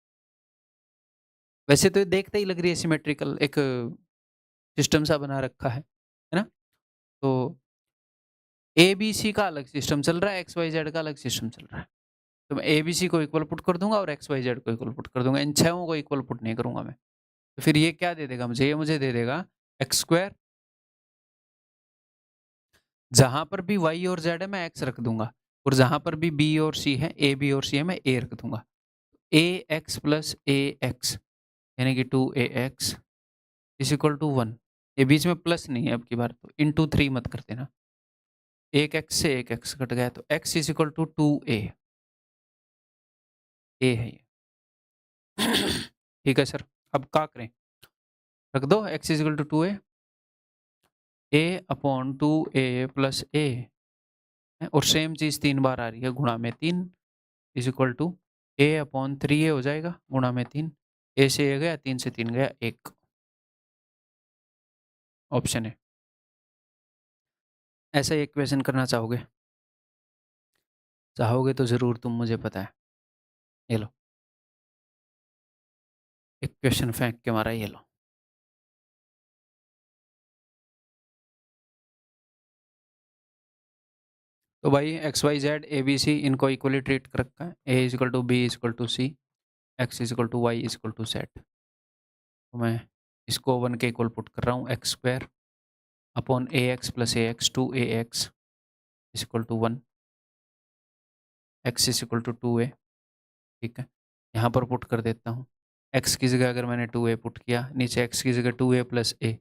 वैसे तो ये देखते ही लग रही है सिमेट्रिकल, एक सिस्टम सा बना रखा है ना? तो ए बी सी का अलग सिस्टम चल रहा है, एक्स वाई जेड का अलग सिस्टम चल रहा है। तो मैं ए बी सी को इक्वल पुट कर दूंगा और एक्स वाई जेड को इक्वल पुट कर दूंगा, इन छहों को इक्वल पुट नहीं करूंगा मैं। तो फिर ये क्या दे देगा मुझे? ये मुझे दे देगा एक्स स्क्वायर, जहाँ पर भी y और z है मैं x रख दूंगा, और जहाँ पर भी b और c है, a b और c है, मैं a रख दूंगा। ax प्लस ax यानी कि 2ax इज इक्वल टू 1। ये बीच में प्लस नहीं है अब की बार, तो इंटू 3 मत कर देना। एक x से एक x कट गया तो x is equal to 2a, a है ये। ठीक है सर, अब क्या करें? रख दो x is equal to 2a, a upon 2a plus a, और सेम चीज 3 बार आ रही है, गुणा में 3 is equal to A upon 3 A हो जाएगा, गुणा में 3, ए से ए गया, 3 से 3 गया 1, ऑप्शन है। ऐसा ही इक्वेशन करना चाहोगे? चाहोगे तो ज़रूर, तुम मुझे पता है। ये लो इक्वेशन फेंक के मारा, ये लो। तो भाई x Y z a B c इनको इक्वली ट्रीट कर रखा है, a is equal to B is equal to c, x is equal to Y is equal to z. तो मैं इसको 1 के इक्वल पुट कर रहा हूँ, X square upon A X plus A X, 2ax is equal to 1, X is equal to 2a, ठीक है? यहाँ पर पुट कर देता हूँ, x की जगह अगर मैंने 2a पुट किया, नीचे x की जगह 2a प्लस a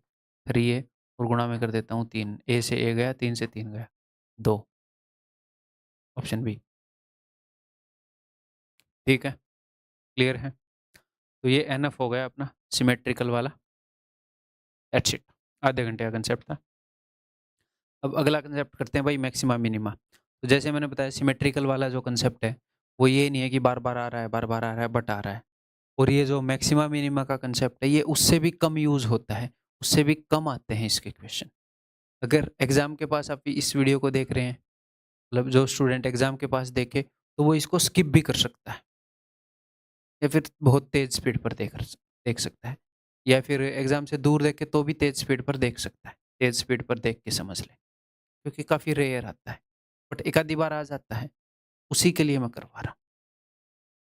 3a, और गुणा में कर देता हूँ 3, a से a गया, 3 से 3 गया 2, ऑप्शन बी। ठीक है, क्लियर है? तो ये एनएफ हो गया अपना सिमेट्रिकल वाला, दैट्स इट। आधे घंटे का कंसेप्ट था। अब अगला कंसेप्ट करते हैं भाई, मैक्सिमा मिनिमा। तो जैसे मैंने बताया सिमेट्रिकल वाला जो कंसेप्ट है वो ये नहीं है कि बार बार आ रहा है, बार बार आ रहा है, बट आ रहा है। और ये जो मैक्सिमा मिनिमा का कंसेप्ट है ये उससे भी कम यूज होता है, उससे भी कम आते हैं इसके क्वेश्चन। अगर एग्जाम के पास आप इस वीडियो को देख रहे हैं, मतलब जो स्टूडेंट एग्जाम के पास देखे तो वो इसको स्किप भी कर सकता है, या फिर बहुत तेज स्पीड पर देख सकता है, या फिर एग्जाम से दूर देखे तो भी तेज स्पीड पर देख सकता है, तेज स्पीड पर देख के समझ ले, क्योंकि काफ़ी रेयर आता है, बट एक आधी बार आ जाता है, उसी के लिए मैं करवा रहा हूँ।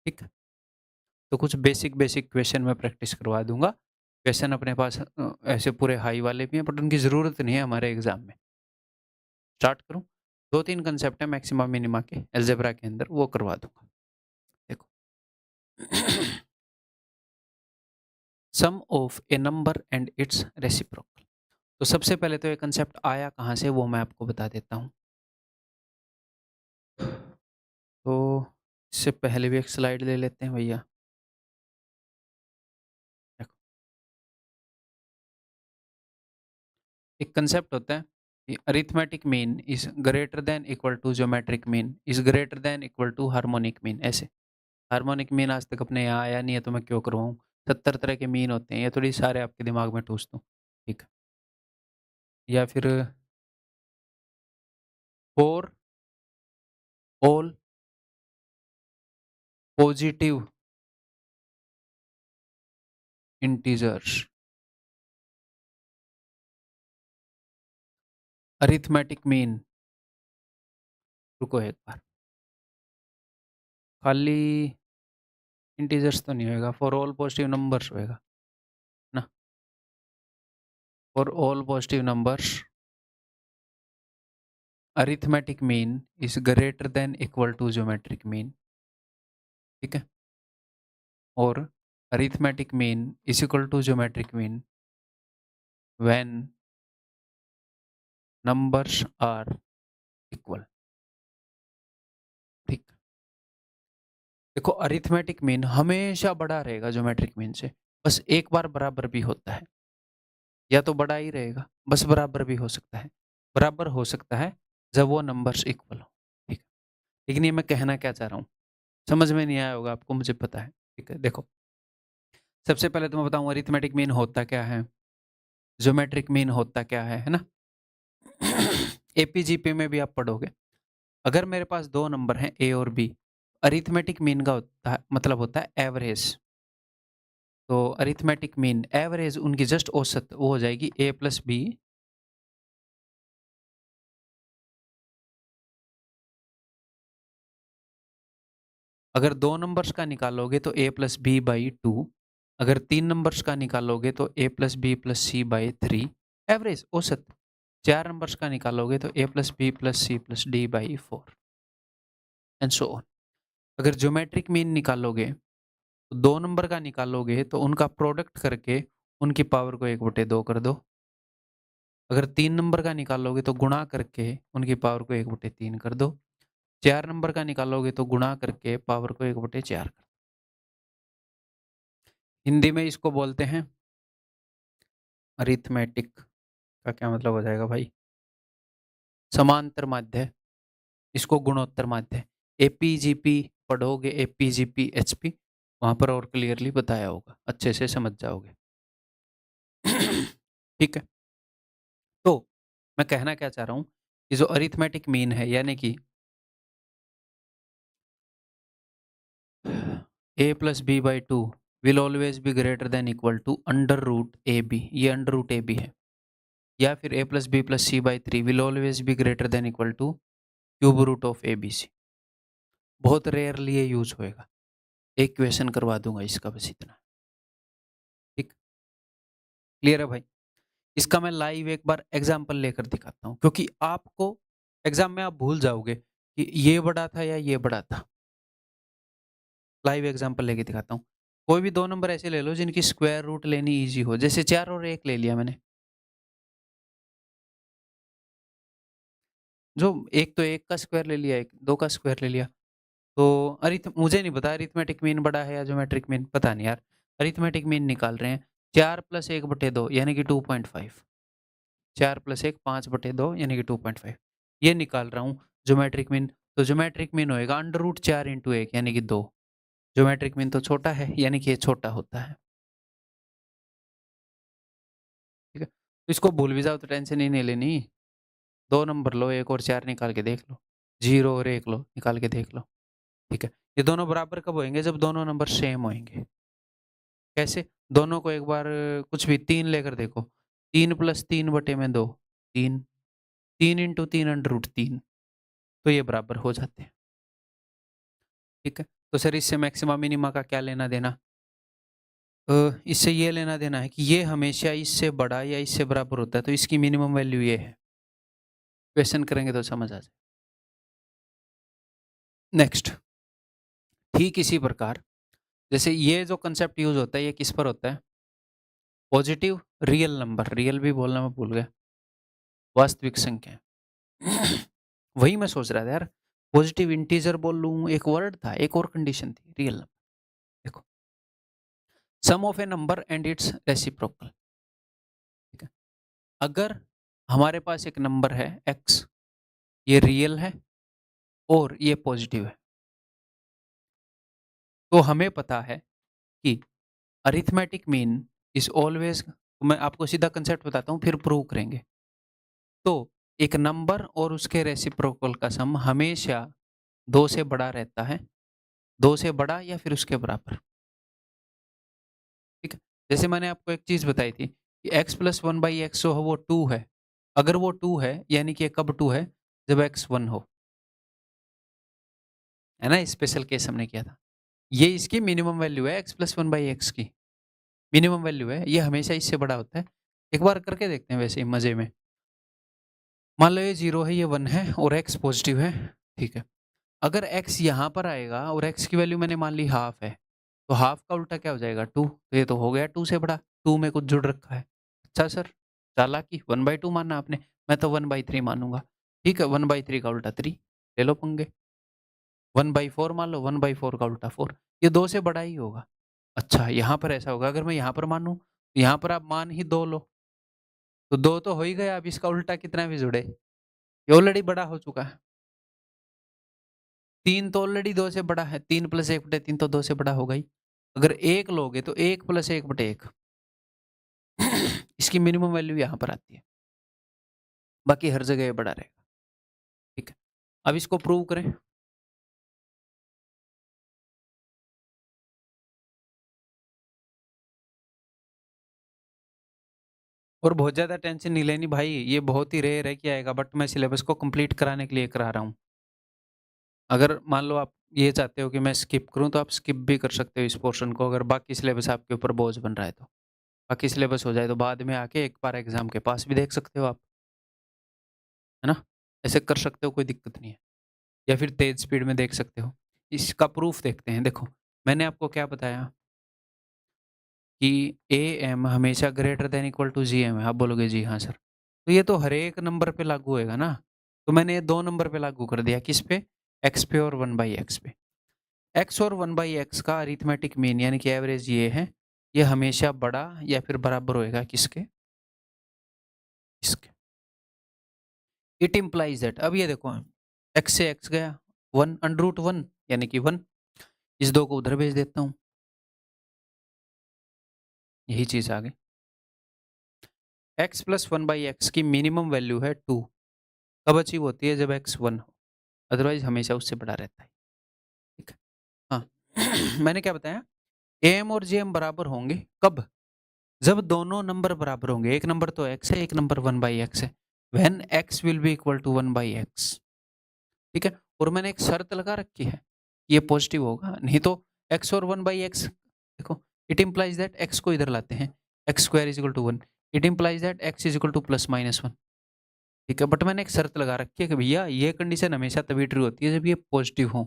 ठीक है, तो कुछ बेसिक बेसिक क्वेश्चन मैं प्रैक्टिस करवा दूंगा। क्वेश्चन अपने पास ऐसे पूरे हाई वाले भी हैं, बट उनकी ज़रूरत नहीं है हमारे एग्जाम में। स्टार्ट करूँ? 2-3 कंसेप्ट है मैक्सिमा मिनिमा के अलजेब्रा के अंदर, वो करवा दूंगा। देखो sum of a number and its reciprocal. तो सबसे पहले तो ये कंसेप्ट आया कहाँ से वो मैं आपको बता देता हूँ। तो इससे पहले भी एक स्लाइड ले लेते हैं भैया। देखो एक कंसेप्ट होता है कि arithmetic mean is greater than equal to geometric mean is greater than equal to harmonic mean. ऐसे हार्मोनिक मीन आज तक अपने यहाँ आया नहीं है तो मैं क्यों करवाऊँ? 70 तरह के मीन होते हैं, ये थोड़ी सारे आपके दिमाग में ठूस दूँ, ठीक है? या फिर for all positive integers, arithmetic mean, रुको एक बार, खाली इंटीजर्स तो नहीं होएगा, फॉर ऑल पॉजिटिव नंबर्स होएगा ना, for all positive numbers arithmetic mean is greater than equal to geometric mean, ठीक है, और arithmetic mean is equal to geometric mean when numbers are equal, ठीक। देखो अरिथमेटिक मीन हमेशा बड़ा रहेगा ज्योमेट्रिक मीन से, बस एक बार बराबर भी होता है, या तो बड़ा ही रहेगा, बस बराबर भी हो सकता है, बराबर हो सकता है जब वो नंबर्स इक्वल हो, ठीक है। लेकिन ये मैं कहना क्या चाह रहा हूँ, समझ में नहीं आया होगा आपको, मुझे पता है, ठीक है। देखो सबसे पहले तो मैं बताऊं अरिथमेटिक मीन होता क्या है, ज्योमेट्रिक मीन होता क्या है ना। एपीजीपी में भी आप पढ़ोगे, अगर मेरे पास दो नंबर हैं ए और बी, अरिथमेटिक मीन का होता है मतलब होता है एवरेज, तो अरिथमेटिक मीन एवरेज उनकी जस्ट औसत वो हो जाएगी ए प्लस बी, अगर दो नंबर्स का निकालोगे तो a plus b by two, अगर तीन नंबर्स का निकालोगे तो a plus b plus c by three, average औसत, चार नंबर्स का निकालोगे तो a plus b plus c plus d by four and so on. अगर ज्योमेट्रिक मीन निकालोगे तो दो नंबर का निकालोगे तो उनका प्रोडक्ट करके उनकी पावर को एक बटे दो कर दो, अगर तीन नंबर का निकालोगे तो गुणा करके उनकी पावर को एक बटे तीन कर दो, चार नंबर का निकालोगे तो गुणा करके पावर को एक बटे चार कर दो। हिंदी में इसको बोलते हैं अरिथमेटिक, का क्या मतलब हो जाएगा भाई, समांतर माध्य, इसको गुणोत्तर माध्य, एपीजीपी पढ़ोगे, एपीजीपी एचपी वहां पर और क्लियरली बताया होगा, अच्छे से समझ जाओगे। ठीक है, तो मैं कहना क्या चाह रहा हूं कि जो अरिथमेटिक मीन है यानी कि a plus b by two will always be greater than equal to under root a b, ये अंडर रूट ए बी है, या फिर a plus b plus c by three will always be greater than equal to cube root of a B c, बहुत rarely ये use होएगा, एक question करवा दूंगा इसका, बस इतना, ठीक, क्लियर है भाई। इसका मैं लाइव एक बार एग्जाम्पल लेकर दिखाता हूँ, क्योंकि आपको एग्जाम में आप भूल जाओगे कि ये बड़ा था या ये बड़ा था। लाइव एग्जाम्पल लेके दिखाता हूँ, कोई भी दो नंबर ऐसे ले लो जिनकी स्क्वायर रूट लेनी इजी हो, जैसे 4 और 1 ले लिया मैंने, जो एक तो 1 का स्क्वायर ले लिया, एक 2 का स्क्वायर ले लिया, तो अरिथ मुझे नहीं पता अरिथमेटिक मीन बड़ा है या ज्योमेट्रिक मीन, पता नहीं यार, अरिथमेटिक मीन निकाल रहे हैं, 4 प्लस 1 बटे 2 यानी कि 2.5, 4 प्लस 1 5 बटे 2 यानी कि 2.5, ये निकाल रहा हूँ ज्योमेट्रिक मीन, तो ज्योमेट्रिक मीन होएगा अंडर रूट 4 इंटू 1 यानी कि 2, ज्योमेट्रिक मीन तो छोटा है यानी कि ये छोटा होता है, ठीक है। तो इसको भूल भी जाओ तो टेंशन ही नहीं लेनी, दो नंबर लो, एक और 4 निकाल के देख लो, 0 और 1 लो निकाल के देख लो, ठीक है। ये दोनों बराबर कब होंगे, जब दोनों नंबर सेम होंगे, कैसे, दोनों को एक बार कुछ भी 3 लेकर देखो, 3 प्लस 3 बटे में 2, 3, 3 इंटू 3 अंडर रूट 3, तो ये बराबर हो जाते हैं, ठीक है। तो सर इससे मैक्सिमा मिनिमा का क्या लेना देना, इससे ये लेना देना है कि ये हमेशा इससे बड़ा या इससे बराबर होता है, तो इसकी मिनिमम वैल्यू ये है, क्वेश्चन करेंगे तो समझ आ जाए। नेक्स्ट, ठीक इसी प्रकार जैसे ये जो कंसेप्ट यूज होता है ये किस पर होता है, पॉजिटिव रियल नंबर, रियल भी बोलना मैं भूल गया, वास्तविक संख्या, वही मैं सोच रहा था यार, पॉजिटिव इंटीजर बोल लूं, एक वर्ड था, एक और कंडीशन थी, रियल नंबर। देखो sum of a number and its reciprocal, ठीक है, अगर हमारे पास एक नंबर है x, ये रियल है और ये पॉजिटिव है, तो हमें पता है कि अरिथमेटिक मीन इज ऑलवेज, मैं आपको सीधा कंसेप्ट बताता हूँ फिर प्रूव करेंगे, तो एक नंबर और उसके रेसिप्रोकल का सम हमेशा 2 से बड़ा रहता है, 2 से बड़ा या फिर उसके बराबर, ठीक है? जैसे मैंने आपको एक चीज़ बताई थी कि x प्लस 1/x जो है वो 2 है। अगर वो 2 है यानी कि ये कब 2 है? जब x 1 हो, है ना? स्पेशल केस हमने किया था। ये इसकी मिनिमम वैल्यू है x प्लस 1/x की, मिनिमम वैल्यू है, ये हमेशा इससे बड़ा होता है। एक बार करके देखते हैं वैसे ही मज़े में। मान लो ये 0 है, ये 1 है और x पॉजिटिव है, ठीक है? अगर x यहाँ पर आएगा और x की वैल्यू मैंने मान ली हाफ है, तो हाफ का उल्टा क्या हो जाएगा 2, तो ये तो हो गया 2 से बड़ा, 2 में कुछ जुड़ रखा है। अच्छा सर, चालाकी 1/2 माना आपने, मैं तो 1/3 मानूँगा। ठीक है, 1/3 का उल्टा 3, ले लो पंगे। 1/4 मान लो, 1/4 का उल्टा 4, ये 2 से बड़ा ही होगा। अच्छा, यहाँ पर ऐसा होगा, अगर मैं यहाँ पर मानूँ, यहाँ पर आप मान ही 2 लो, तो 2 तो हो ही गया, अब इसका उल्टा कितना भी जुड़े, ये ऑलरेडी बड़ा हो चुका है। 3 तो ऑलरेडी 2 से बड़ा है, 3 + 1/3 तो 2 से बड़ा होगा ही। अगर 1 लोगे तो 1 + 1/1 इसकी मिनिमम वैल्यू यहाँ पर आती है, बाकी हर जगह ये बड़ा रहेगा, ठीक है। अब इसको प्रूव करें। और बहुत ज़्यादा टेंशन नहीं लेनी भाई, ये बहुत ही रेयर है कि आएगा, बट मैं सिलेबस को कंप्लीट कराने के लिए करा रहा हूँ। अगर मान लो आप ये चाहते हो कि मैं स्किप करूँ, तो आप स्किप भी कर सकते हो इस पोर्शन को, अगर बाकी सिलेबस आपके ऊपर बोझ बन रहा है तो। बाकी सिलेबस हो जाए तो बाद में आके एक बार एग्ज़ाम के पास भी देख सकते हो आप, है ना? ऐसे कर सकते हो, कोई दिक्कत नहीं है। या फिर तेज़ स्पीड में देख सकते हो। इसका प्रूफ देखते हैं, देखो, मैंने आपको क्या बताया कि एएम हमेशा greater than equal to GM है। आप बोलोगे जी हाँ सर। तो ये तो हर एक नंबर पे लागू होएगा ना। तो मैंने ये 2 नंबर पे लागू कर दिया, किस पे? एक्स पे और 1/x पे। एक्स और 1/x का अरिथमेटिक मीन यानी कि एवरेज ये है, ये हमेशा बड़ा या फिर बराबर होएगा किसके? इसके। इट इम्प्लाइज़ दैट, अब ये देखो, x से x गया 1 √1 यानी कि 1, इस 2 को उधर भेज देता हूँ, यही चीज़ आ गई। x + 1/x की मिनिमम वैल्यू है 2, कब अचीव होती है? जब x 1 हो, अदरवाइज़ हमेशा उससे बड़ा रहता है, ठीक है? हाँ, मैंने क्या बताया? एम और जेएम बराबर होंगे कब? जब दोनों नंबर बराबर होंगे, एक नंबर तो x है, एक नंबर 1/x है। When x will be equal to 1/x, ठीक है? और मैंने एक शर्त लगा रखी है, ये पॉजिटिव होगा, नहीं तो x और 1/x, देखो, इट इम्प्लाइज़ दैट x को इधर लाते हैं, x² = 1, it implies that x = +-1, ठीक है? बट मैंने एक शर्त लगा रखी है कि भैया ये कंडीशन हमेशा तभी ट्रू होती है जब ये पॉजिटिव हो।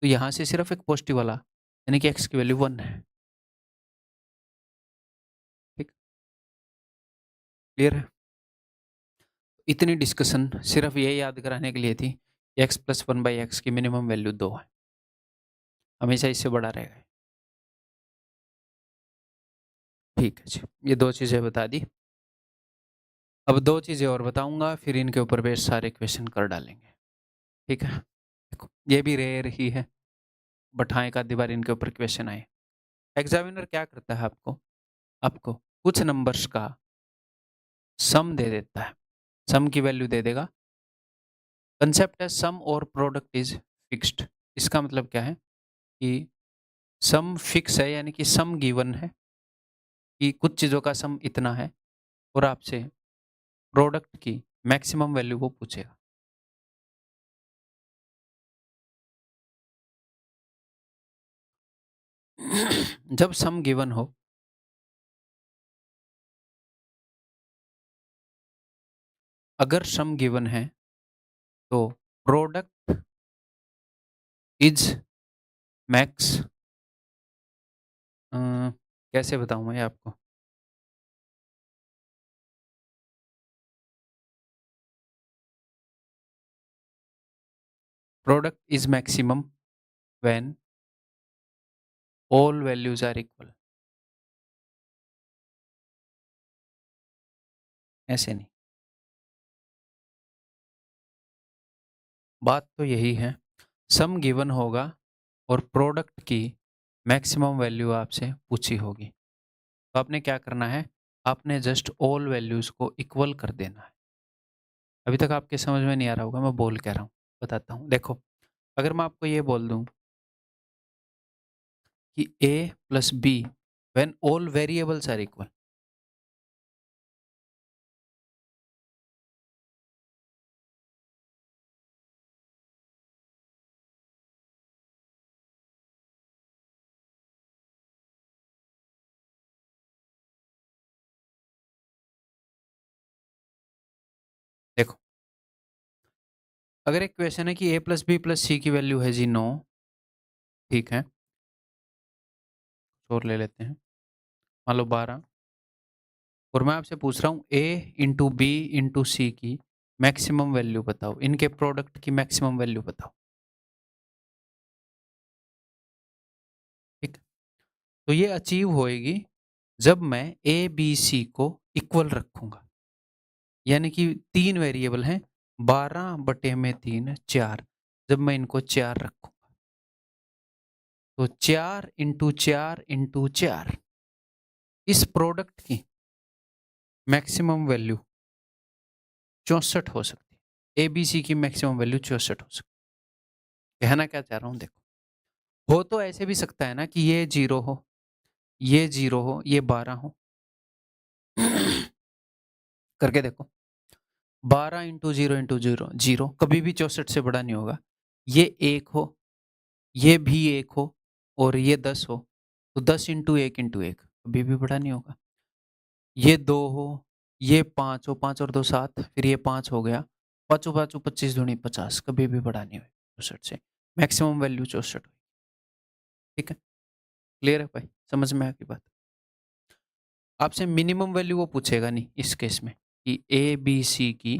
तो यहाँ से सिर्फ एक पॉजिटिव वाला, यानी कि x की वैल्यू 1 है, ठीक? क्लियर है? इतनी डिस्कशन सिर्फ ये याद कराने के लिए थी कि x + 1/x की मिनिमम वैल्यू 2 है, हमेशा इससे बड़ा रहेगा। ठीक है जी, ये 2 चीज़ें बता दी। अब 2 चीज़ें और बताऊँगा, फिर इनके ऊपर बेस सारे क्वेश्चन कर डालेंगे, ठीक है? देखो, ये भी रेयर ही है, बट हाँ, एक आधी बार इनके ऊपर क्वेश्चन आए। एग्ज़ामिनर क्या करता है आपको? आपको कुछ नंबर्स का सम दे देता है, सम की वैल्यू दे देगा। कंसेप्ट है सम और प्रोडक्ट इज़ फिक्स्ड। इसका मतलब क्या है कि सम फिक्स है, यानी कि सम गिवन है कि कुछ चीज़ों का सम इतना है, और आपसे प्रोडक्ट की मैक्सिमम वैल्यू वो पूछेगा। जब सम गिवन हो, अगर सम गिवन है तो प्रोडक्ट इज मैक्स, कैसे बताऊँ मैं आपको? Product is maximum when all values are equal, ऐसे नहीं। बात तो यही है, सम गिवन होगा और प्रोडक्ट की मैक्सिमम वैल्यू आपसे पूछी होगी, तो आपने क्या करना है? आपने जस्ट ऑल वैल्यूज को इक्वल कर देना है। अभी तक आपके समझ में नहीं आ रहा होगा, मैं बोल क्या रहा हूँ, बताता हूँ। देखो, अगर मैं आपको ये बोल दूँ कि a plus b when all variables are equal। देखो, अगर एक क्वेश्चन है कि a plus b plus c की वैल्यू है जी 9, ठीक है, और ले लेते हैं, मान लो 12, और मैं आपसे पूछ रहा हूँ a इंटू बी इंटू सी की मैक्सिमम वैल्यू बताओ, इनके प्रोडक्ट की मैक्सिमम वैल्यू बताओ। ठीक, तो ये अचीव होएगी जब मैं ए बी सी को इक्वल रखूंगा, यानी कि 3 वेरिएबल हैं, 12 बटे में 3 4, जब मैं इनको 4 रखूंगा तो 4 इंटू 4 इंटू 4, इस प्रोडक्ट की मैक्सिमम वैल्यू 64 हो सकती है। ए बी सी की मैक्सिमम वैल्यू 64 हो सकती है। कहना क्या चाह रहा हूं, देखो, हो तो ऐसे भी सकता है ना कि ये 0 हो, ये 0 हो, ये 12 हो। करके देखो, 12 इंटू 0 इंटू 0 0, कभी भी 64 से बड़ा नहीं होगा। ये 1 हो, ये भी 1 हो, और ये 10 हो, तो 10 इंटू 1 इंटू 1 कभी भी बड़ा नहीं होगा। ये 2 हो, ये 5 हो, 5 और 2 7, फिर ये 5 हो गया, 5 5 25 दूनी 50, कभी भी बड़ा नहीं होगा 64 से। Maximum value 64। ठीक है, क्लियर है भाई, समझ में आ गई बात। आपसे मिनिमम वैल्यू वो पूछेगा नहीं इस केस में कि ए बी सी की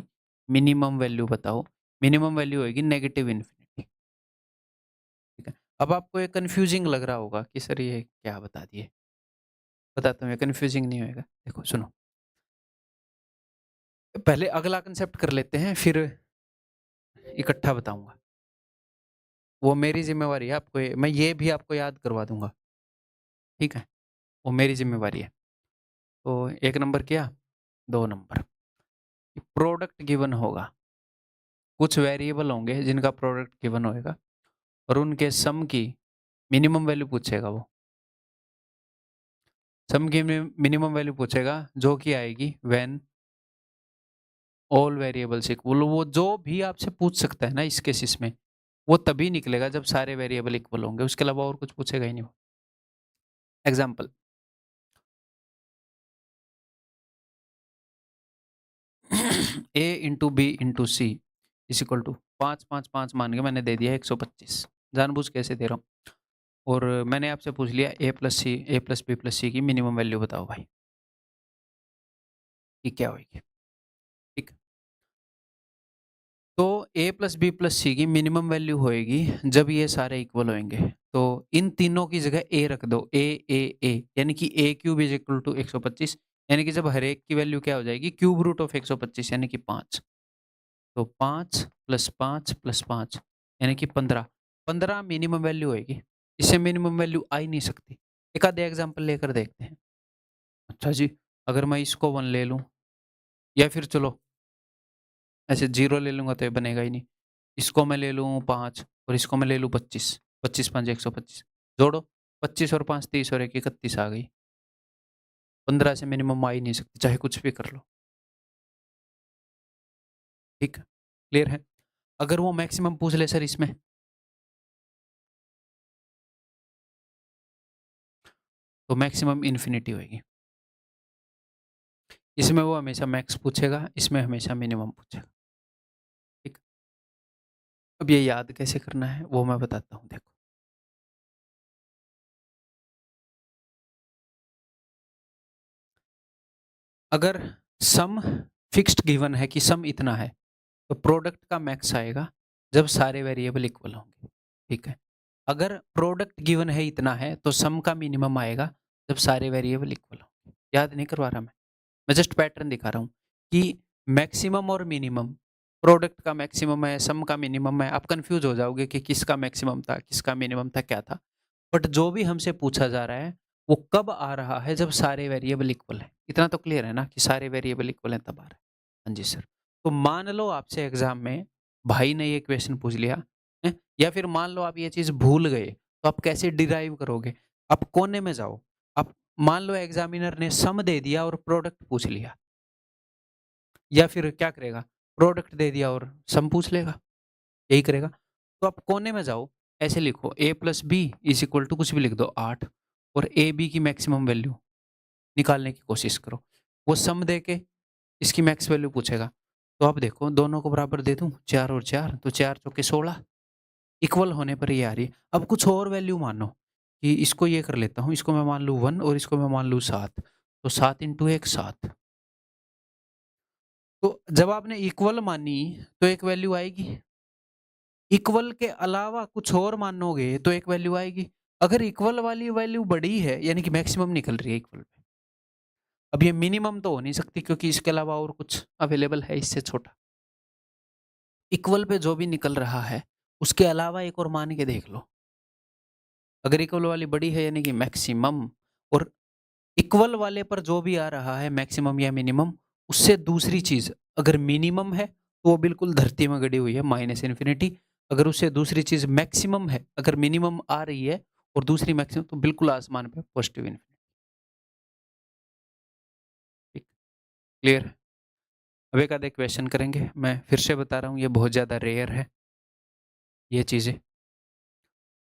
मिनिमम वैल्यू बताओ। मिनिमम वैल्यू होगी नेगेटिव इन्फिनिटी। ठीक है, अब आपको ये कंफ्यूजिंग लग रहा होगा कि सर ये क्या बता दिए, बताता हूँ, ये कंफ्यूजिंग नहीं होएगा। देखो सुनो, पहले अगला कंसेप्ट कर लेते हैं, फिर इकट्ठा बताऊंगा। वो मेरी जिम्मेवारी है, आपको मैं ये भी आपको याद करवा दूंगा। ठीक है, वो मेरी जिम्मेवारी है। तो 1 नंबर किया, 2 नंबर, प्रोडक्ट गिवन होगा, कुछ वेरिएबल होंगे जिनका प्रोडक्ट गिवन होएगा, और उनके सम की मिनिमम वैल्यू पूछेगा। वो सम की मिनिमम वैल्यू पूछेगा, जो कि आएगी व्हेन ऑल वेरिएबल्स इक्वल। वो जो भी आपसे पूछ सकता है ना इस केसेस में, वो तभी निकलेगा जब सारे वेरिएबल इक्वल होंगे, उसके अलावा और कुछ पूछेगा ही नहीं। Example, A into B into C is equal to 5 5 5 मान के मैंने दे दिया 125, जानबूझ कैसे दे रहा हूँ। और मैंने आपसे पूछ लिया ए प्लस सी, ए प्लस बी प्लस सी की मिनिमम वैल्यू बताओ भाई, कि क्या होगी। ठीक, तो ए प्लस बी प्लस सी की मिनिमम वैल्यू होएगी जब ये सारे इक्वल होंगे। तो इन तीनों की जगह ए रख दो, ए, यानी कि ए क्यूब इज इक्वल टू 125, यानी कि जब हर एक की वैल्यू क्या हो जाएगी, क्यूब रूट ऑफ 125 यानी कि 5। तो 5 प्लस 5 प्लस 5 यानी कि 15, 15 मिनिमम वैल्यू होएगी, इससे मिनिमम वैल्यू आ ही नहीं सकती। एक आधे एग्जाम्पल लेकर देखते हैं। अच्छा जी, अगर मैं इसको 1 ले लूँ, या फिर चलो ऐसे 0 ले लूँगा तो ये बनेगा ही नहीं। इसको मैं ले लूँ 5 और इसको मैं ले लूँ 25, 25 5 125, जोड़ो 25 और 5 30 और 1 31 आ गई। 15 से मिनिमम आ ही नहीं सकती, चाहे कुछ भी कर लो। ठीक, क्लियर है। अगर वो मैक्सिमम पूछ ले सर इसमें, तो मैक्सिमम इन्फिनिटी होगी। इसमें वो हमेशा मैक्स पूछेगा, इसमें हमेशा मिनिमम पूछेगा। ठीक, अब ये याद कैसे करना है वो मैं बताता हूँ, देखो। अगर सम फिक्स्ड गिवन है कि सम इतना है, तो प्रोडक्ट का मैक्स आएगा जब सारे वेरिएबल इक्वल होंगे। ठीक है, अगर प्रोडक्ट गिवन है इतना है, तो सम का मिनिमम आएगा जब सारे वेरिएबल इक्वल होंगे। याद नहीं करवा रहा मैं जस्ट पैटर्न दिखा रहा हूँ कि मैक्सिमम और मिनिमम, प्रोडक्ट का मैक्सिमम है, सम का मिनिमम है। आप कंफ्यूज हो जाओगे कि किसका मैक्सिमम था, किसका मिनिमम था, क्या था। बट जो भी हमसे पूछा जा रहा है वो कब आ रहा है, जब सारे वेरिएबल इक्वल है। इतना तो क्लियर है ना कि सारे वेरिएबल इक्वल हैं तब आ रहा है। हाँ जी सर। तो मान लो आपसे एग्जाम में भाई ने ये क्वेश्चन पूछ लिया है, या फिर मान लो आप ये चीज भूल गए, तो आप कैसे डिराइव करोगे। अब कोने में जाओ। अब मान लो एग्जामिनर ने सम दे दिया और प्रोडक्ट पूछ लिया, या फिर क्या करेगा, प्रोडक्ट दे दिया और सम पूछ लेगा, यही करेगा। तो आप कोने में जाओ, ऐसे लिखो a plus B is equal to कुछ भी लिख दो 8, और ए बी की मैक्सिमम वैल्यू निकालने की कोशिश करो। वो सम दे के इसकी मैक्स वैल्यू पूछेगा। तो आप देखो दोनों को बराबर दे दूं, 4 और 4 तो 4 चौके 16, इक्वल होने पर ये आ रही है। अब कुछ और वैल्यू मानो कि इसको ये कर लेता हूँ, इसको मैं मान लूँ 1 और इसको मैं मान लूँ 7, तो 7 इंटू 1 7। तो जब आपने इक्वल मानी तो एक वैल्यू आएगी, इक्वल के अलावा कुछ और मानोगे तो एक वैल्यू आएगी। अगर इक्वल वाली वैल्यू बड़ी है यानी कि मैक्सिमम निकल रही है इक्वल पे। अब ये मिनिमम तो हो नहीं सकती क्योंकि इसके अलावा और कुछ अवेलेबल है इससे छोटा। इक्वल पे जो भी निकल रहा है उसके अलावा एक और मान के देख लो। अगर इक्वल वाली बड़ी है यानी कि मैक्सिमम, और इक्वल वाले पर जो भी आ रहा है मैक्सिमम या मिनिमम, उससे दूसरी चीज अगर मिनिमम है तो वो बिल्कुल धरती में गड़ी हुई है माइनस इन्फिनिटी। अगर उससे दूसरी चीज मैक्सिमम है, अगर मिनिमम आ रही है और दूसरी मैक्सिमम, तो बिल्कुल आसमान पे पॉजिटिव इन्फिनिटी। ठीक, क्लियर है। अब एक आधे क्वेश्चन करेंगे। मैं फिर से बता रहा हूँ ये बहुत ज्यादा रेयर है ये चीजें,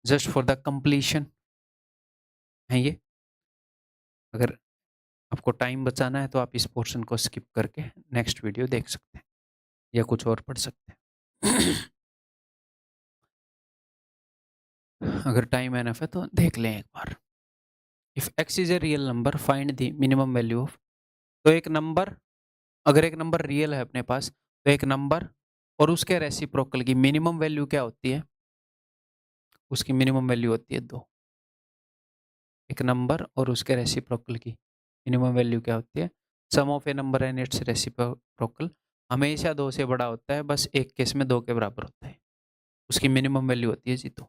जस्ट फॉर द कंप्लीशन है ये। अगर आपको टाइम बचाना है तो आप इस पोर्शन को स्किप करके नेक्स्ट वीडियो देख सकते हैं या कुछ और पढ़ सकते हैं। अगर टाइम एनफ है तो देख लें एक बार। If x is a real number find the minimum value of. तो एक नंबर, अगर एक नंबर रियल है अपने पास, तो एक नंबर और उसके रेसिप्रोकल की मिनिमम वैल्यू क्या होती है? उसकी मिनिमम वैल्यू होती है 2। एक नंबर और उसके रेसिप्रोकल की मिनिमम वैल्यू क्या होती है? Sum of a number and its reciprocal हमेशा 2 से बड़ा होता है, बस एक केस में 2 के बराबर होता है। उसकी मिनिमम वैल्यू होती है जी 2।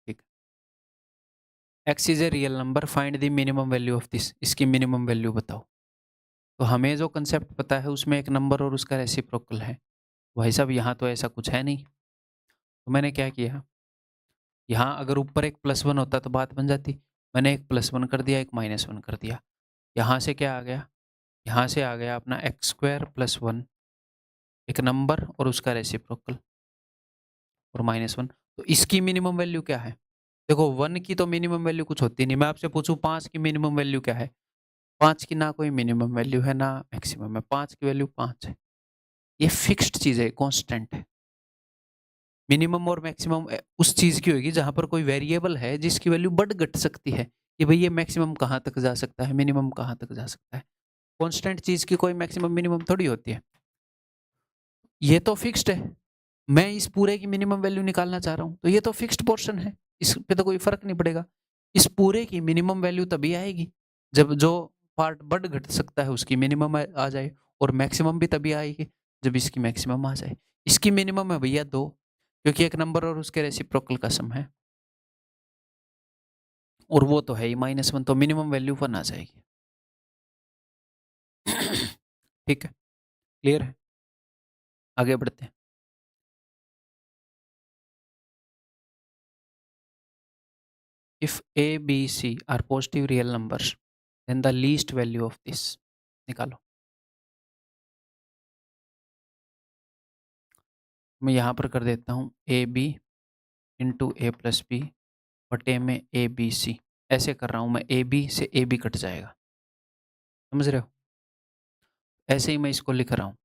ठीक। x is a real number find the minimum value of this. इसकी मिनिमम वैल्यू बताओ। तो हमें जो कंसेप्ट पता है उसमें एक नंबर और उसका रेसिप्रोकल है। भाई साहब यहाँ तो ऐसा कुछ है नहीं, तो मैंने क्या किया, यहाँ अगर ऊपर एक +1 होता तो बात बन जाती। मैंने एक +1 कर दिया, एक -1 कर दिया। यहाँ से क्या आ गया, यहाँ से आ गया अपना x² + 1, एक नंबर और उसका रेसिप्रोकल और -1। तो इसकी मिनिमम वैल्यू क्या है? देखो 1 की तो मिनिमम वैल्यू कुछ होती नहीं। मैं आपसे पूछूं 5 की मिनिमम वैल्यू क्या है? 5 की ना कोई मिनिमम वैल्यू है ना मैक्सिमम है। 5 की वैल्यू 5 है। ये फिक्स्ड चीज है, कांस्टेंट है। मिनिमम और मैक्सिमम उस चीज की होगी जहां पर कोई वेरिएबल है जिसकी वैल्यू बढ़ घट सकती है, कि भाई ये मैक्सिमम कहां तक जा सकता है, मिनिमम कहां तक जा सकता है। कांस्टेंट चीज की कोई मैक्सिमम मिनिमम थोड़ी होती है। ये तो फिक्स्ड है। मैं इस पूरे की मिनिमम वैल्यू निकालना चाह रहा हूं तो ये तो फिक्स्ड पोर्शन है, इस पे तो कोई फर्क नहीं पड़ेगा। इस पूरे की मिनिमम वैल्यू तभी आएगी जब जो पार्ट बढ़ घट सकता है उसकी मिनिमम आ जाए, और मैक्सिमम भी तभी आएगी जब इसकी मैक्सिमम आ जाए। इसकी मिनिमम है भैया 2, क्योंकि एक नंबर और उसके रेसिप्रोकल का सम है, और वो तो है ही -1, तो मिनिमम वैल्यू 1 आ जाएगी। ठीक है, क्लियर है। आगे बढ़ते हैं। If A B C are positive real numbers then the least value of this निकालो। मैं यहाँ पर कर देता हूँ A B into A plus B बटे में ए बी सी। ऐसे कर रहा हूँ मैं, ए बी से ए बी कट जाएगा, समझ रहे हो? ऐसे ही मैं इसको लिख रहा हूँ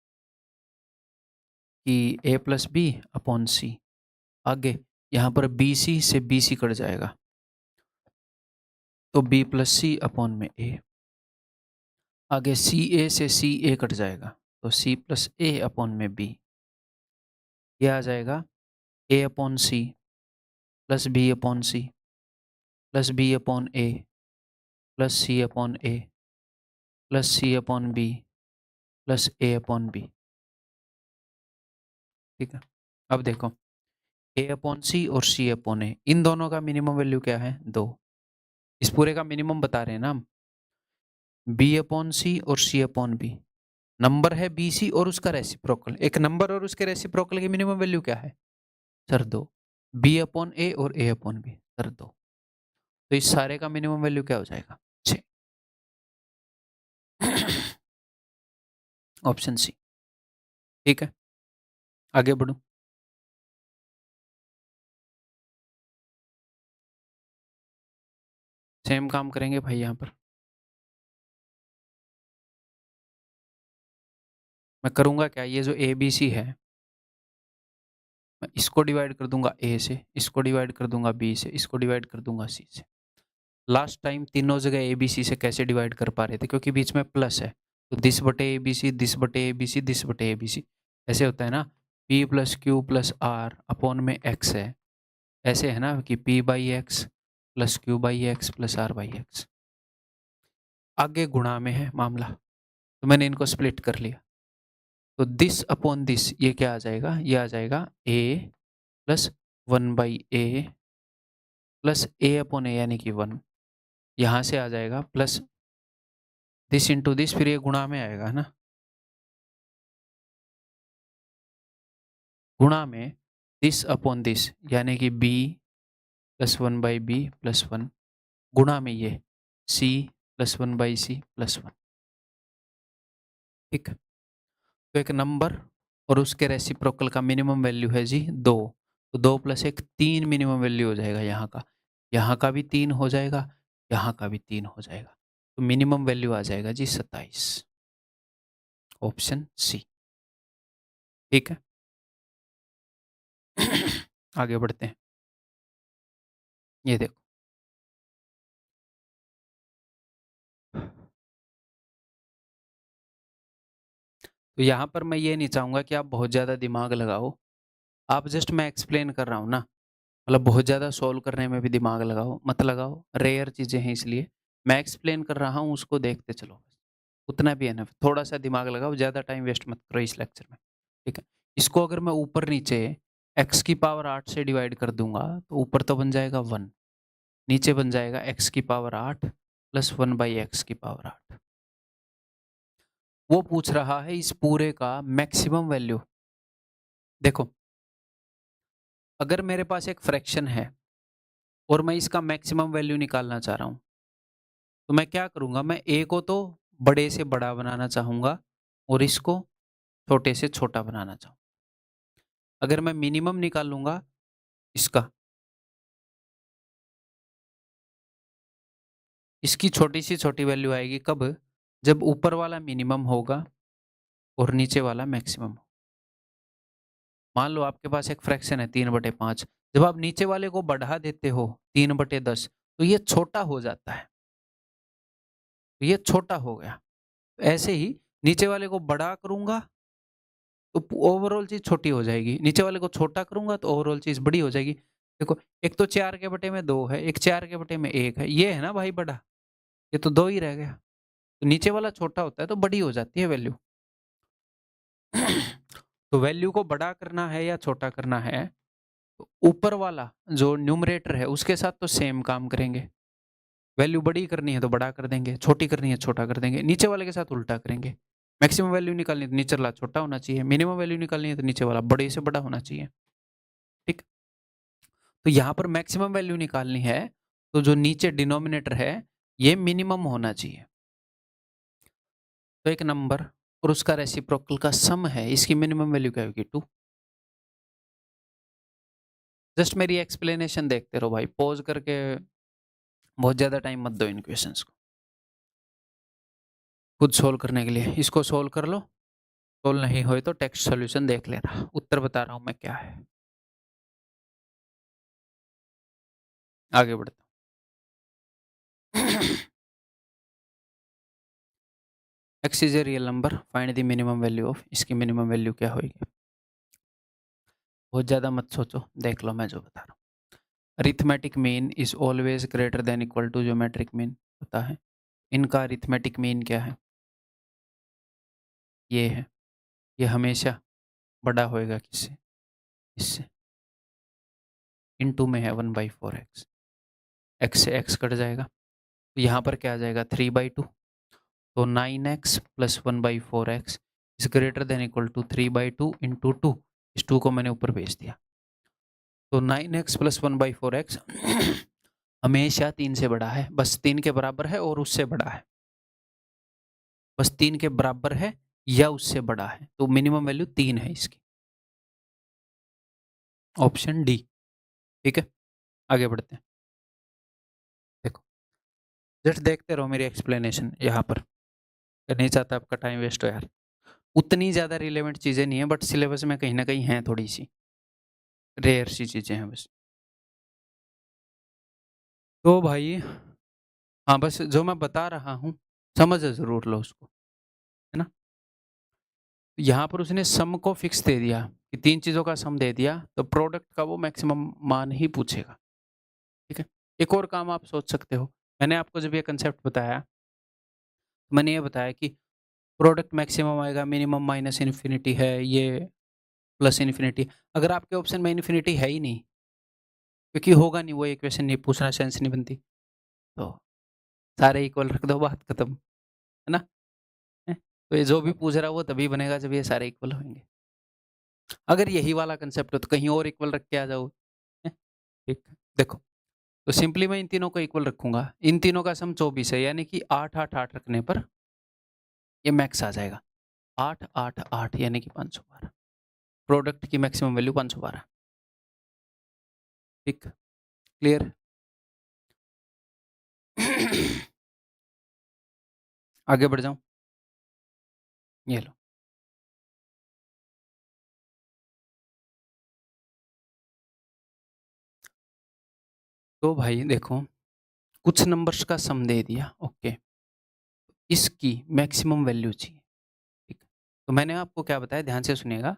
कि ए प्लस बी अपॉन सी। आगे यहाँ पर बी सी से बी सी कट जाएगा, तो बी प्लस सी अपॉन में ए। आगे सी ए से सी ए कट जाएगा, तो सी प्लस ए अपॉन में बी। ये आ जाएगा a upon c plus b upon c plus b upon A plus c upon A plus c upon B plus A upon b. ठीक है, अब देखो ए अपॉन सी और सी अपॉन ए, इन दोनों का मिनिमम वैल्यू क्या है? 2। इस पूरे का मिनिमम बता रहे हैं ना हम। बी अपॉन सी और सी अपॉन बी, नंबर है बी सी और उसका रेसिप्रोकल। एक नंबर और उसके रेसिप्रोकल की मिनिमम वैल्यू क्या है सर? 2। बी अपॉन ए और ए अपॉन बी कर दो, तो इस सारे का मिनिमम वैल्यू क्या हो जाएगा? 6। Option C. ठीक है, आगे बढ़ू। सेम काम करेंगे भाई यहाँ पर। मैं करूँगा क्या, ये जो ए बी सी है, मैं इसको डिवाइड कर दूंगा ए से, इसको डिवाइड कर दूंगा बी से, इसको डिवाइड कर दूंगा सी से। लास्ट टाइम तीनों जगह ए बी सी से कैसे डिवाइड कर पा रहे थे, क्योंकि बीच में प्लस है, तो दिस बटे ए बी सी, दिस बटे ए बी सी, दिस बटे ए बी सी, ऐसे होता है ना। P plus Q plus R upon में एक्स है, ऐसे है ना कि P by X plus Q by X plus R by X. आगे गुणा में है मामला, तो मैंने इनको स्प्लिट कर लिया, तो दिस अपॉन दिस ये क्या आ जाएगा, ये आ जाएगा ए प्लस 1/a प्लस ए अपॉन ए यानी कि 1, यहाँ से आ जाएगा प्लस दिस इंटू दिस, फिर ये गुणा में आएगा ना, गुणा में दिस अपॉन दिस यानी कि b प्लस 1/b प्लस 1, गुणा में ये c प्लस 1/c प्लस 1। ठीक, तो एक नंबर और उसके रेसिप्रोकल का मिनिमम वैल्यू है जी 2, तो 2 प्लस 1 3 मिनिमम वैल्यू हो जाएगा यहाँ का भी 3 हो जाएगा, यहाँ का भी 3 हो जाएगा, तो मिनिमम वैल्यू आ जाएगा जी 27, ऑप्शन सी। ठीक है, आगे बढ़ते हैं। ये देखो, तो यहाँ पर मैं ये नहीं चाहूँगा कि आप बहुत ज़्यादा दिमाग लगाओ, आप जस्ट मैं एक्सप्लेन कर रहा हूँ ना, मतलब बहुत ज़्यादा सोल्व करने में भी दिमाग लगाओ मत लगाओ, रेयर चीज़ें हैं इसलिए मैं एक्सप्लेन कर रहा हूँ, उसको देखते चलो, उतना भी है ना, थोड़ा सा दिमाग लगाओ, ज़्यादा टाइम वेस्ट मत करो इस लेक्चर में। ठीक है, इसको अगर मैं ऊपर नीचे x की पावर 8 से डिवाइड कर दूंगा तो ऊपर तो बन जाएगा 1, नीचे बन जाएगा x की पावर 8 प्लस 1/x की पावर 8। वो पूछ रहा है इस पूरे का मैक्सिमम वैल्यू। देखो, अगर मेरे पास एक फ्रैक्शन है और मैं इसका मैक्सिमम वैल्यू निकालना चाह रहा हूं, तो मैं क्या करूंगा, मैं a को तो बड़े से बड़ा बनाना चाहूंगा और इसको छोटे से छोटा बनाना चाहूंगा। अगर मैं मिनिमम निकालूंगा इसका, इसकी छोटी से छोटी वैल्यू आएगी कब, जब ऊपर वाला मिनिमम होगा और नीचे वाला मैक्सिमम। मान लो आपके पास एक फ्रैक्शन है 3/5, जब आप नीचे वाले को बढ़ा देते हो 3/10, तो ये छोटा हो जाता है, तो ये छोटा हो गया। ऐसे ही नीचे वाले को बड़ा करूंगा तो ओवरऑल चीज छोटी हो जाएगी, नीचे वाले को छोटा करूंगा तो ओवरऑल चीज बड़ी हो जाएगी। देखो, एक तो 4/2 है, एक 4/1 है, ये है ना भाई बड़ा, ये तो 2 ही रह गया, तो नीचे वाला छोटा होता है तो बड़ी हो जाती है वैल्यू। तो वैल्यू को बड़ा करना है या छोटा करना है, तो ऊपर वाला जो न्यूमरेटर है उसके साथ तो सेम काम करेंगे, वैल्यू बड़ी करनी है तो बड़ा कर देंगे, छोटी करनी है छोटा कर देंगे, नीचे वाले के साथ उल्टा करेंगे। मैक्सिमम वैल्यू निकालनी है तो नीचे वाला छोटा होना चाहिए, मिनिमम वैल्यू निकालनी है तो नीचे वाला बड़े से बड़ा होना चाहिए। ठीक, तो यहाँ पर मैक्सिमम वैल्यू निकालनी है तो जो नीचे डिनोमिनेटर है ये मिनिमम होना चाहिए, तो एक नंबर और उसका रेसिप्रोकल का सम है, इसकी मिनिमम वैल्यू क्या होगी 2। जस्ट मेरी एक्सप्लेनेशन देखते रहो भाई, पॉज करके बहुत ज्यादा टाइम मत दो इन क्वेश्चंस को, खुद सोल्व करने के लिए इसको सोल्व कर लो, सोल्व नहीं होए तो टेक्स्ट सॉल्यूशन देख लेना, उत्तर बता रहा हूं मैं क्या है। आगे बढ़ता हूं। x is a real number, find the minimum value of, इसकी मिनिमम वैल्यू क्या होगी। बहुत ज्यादा मत सोचो, देख लो मैं जो बता रहा हूँ। Arithmetic mean is always greater than equal to geometric mean, पता है इनका अरिथमेटिक मीन क्या है, ये है, ये हमेशा बड़ा होएगा किससे, इससे, इनटू में है 1/4x, x से x कट जाएगा, तो यहाँ पर क्या आ जाएगा 3/2, तो 9x plus 1/4x is greater than equal to 3/2 into 2, इस 2 को मैंने ऊपर भेज दिया, तो 9x प्लस 1/4x हमेशा 3 से बड़ा है, बस 3 के बराबर है और उससे बड़ा है, बस 3 के बराबर है या उससे बड़ा है, तो मिनिमम वैल्यू 3 है इसकी, ऑप्शन डी। ठीक है, आगे बढ़ते हैं। देखो, जस्ट देखते रहो मेरी एक्सप्लेनेशन यहाँ पर, मैं नहीं चाहता आपका टाइम वेस्ट हो यार। उतनी ज़्यादा रिलेवेंट चीज़ें नहीं है, बट सिलेबस में कहीं ना कहीं हैं, थोड़ी सी रेयर सी चीज़ें हैं बस। तो भाई हाँ, बस जो मैं बता रहा हूँ समझ ज़रूर लो उसको, है ना। यहाँ पर उसने सम को फिक्स दे दिया कि 3 चीज़ों का सम दे दिया, तो प्रोडक्ट का वो मैक्सिमम मान ही पूछेगा। ठीक है, एक और काम आप सोच सकते हो, मैंने आपको जब ये कंसेप्ट बताया, मैंने ये बताया कि प्रोडक्ट मैक्सिमम आएगा, मिनिमम माइनस इन्फिनिटी है, ये प्लस इन्फिनिटी। अगर आपके ऑप्शन में इन्फिनिटी है ही नहीं, क्योंकि होगा नहीं, वो इक्वेशन नहीं पूछना, सेंस नहीं बनती, तो सारे इक्वल रख दो, बात खत्म, है ना। हैं? तो ये जो भी पूछ रहा है वो तभी बनेगा जब ये सारे इक्वल होंगे। अगर यही वाला कंसेप्ट हो तो कहीं और इक्वल रख के आ जाओ। ठीक, देखो, तो सिंपली मैं इन तीनों को इक्वल रखूंगा, इन तीनों का सम 24 है, यानी कि 8 8 8 रखने पर ये मैक्स आ जाएगा। 8 8 8 यानी कि 512, प्रोडक्ट की मैक्सिमम वैल्यू 512। ठीक, क्लियर। आगे बढ़ जाऊं, ये लो। तो भाई देखो, कुछ नंबर्स का सम दे दिया, ओके, इसकी मैक्सिमम वैल्यू चाहिए। ठीक, तो मैंने आपको क्या बताया, ध्यान से सुनिएगा।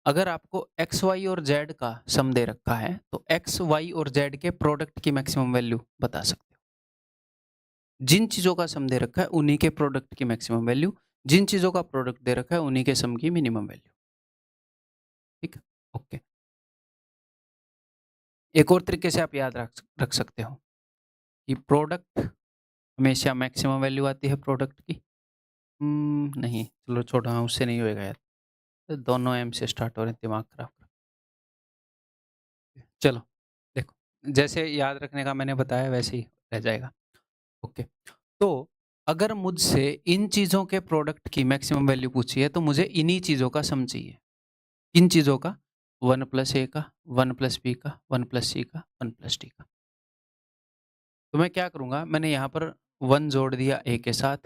अगर आपको एक्स वाई और जेड का सम दे रखा है तो एक्स वाई और जेड के प्रोडक्ट की मैक्सिमम वैल्यू बता सकते हो। जिन चीजों का सम दे रखा है उन्हीं के प्रोडक्ट की मैक्सिमम वैल्यू, जिन चीजों का प्रोडक्ट दे रखा है उन्हीं के सम की मिनिमम वैल्यू। ठीक है, ओके। एक और तरीके से आप याद रख सकते हो कि प्रोडक्ट हमेशा मैक्सिमम वैल्यू आती है प्रोडक्ट की। नहीं, चलो छोड़ो, हाँ उससे नहीं होएगा यार, तो दोनों एम से स्टार्ट हो रहे हैं, दिमाग खराब कर। चलो देखो, जैसे याद रखने का मैंने बताया वैसे ही रह जाएगा। ओके, तो अगर मुझसे इन चीज़ों के प्रोडक्ट की मैक्सिमम वैल्यू पूछी है तो मुझे इन्हीं चीज़ों का सम चाहिए। किन चीज़ों का? 1 प्लस ए का, 1 प्लस बी का, 1 प्लस सी का, 1 प्लस डी का। तो मैं क्या करूँगा, मैंने यहाँ पर 1 जोड़ दिया ए के साथ,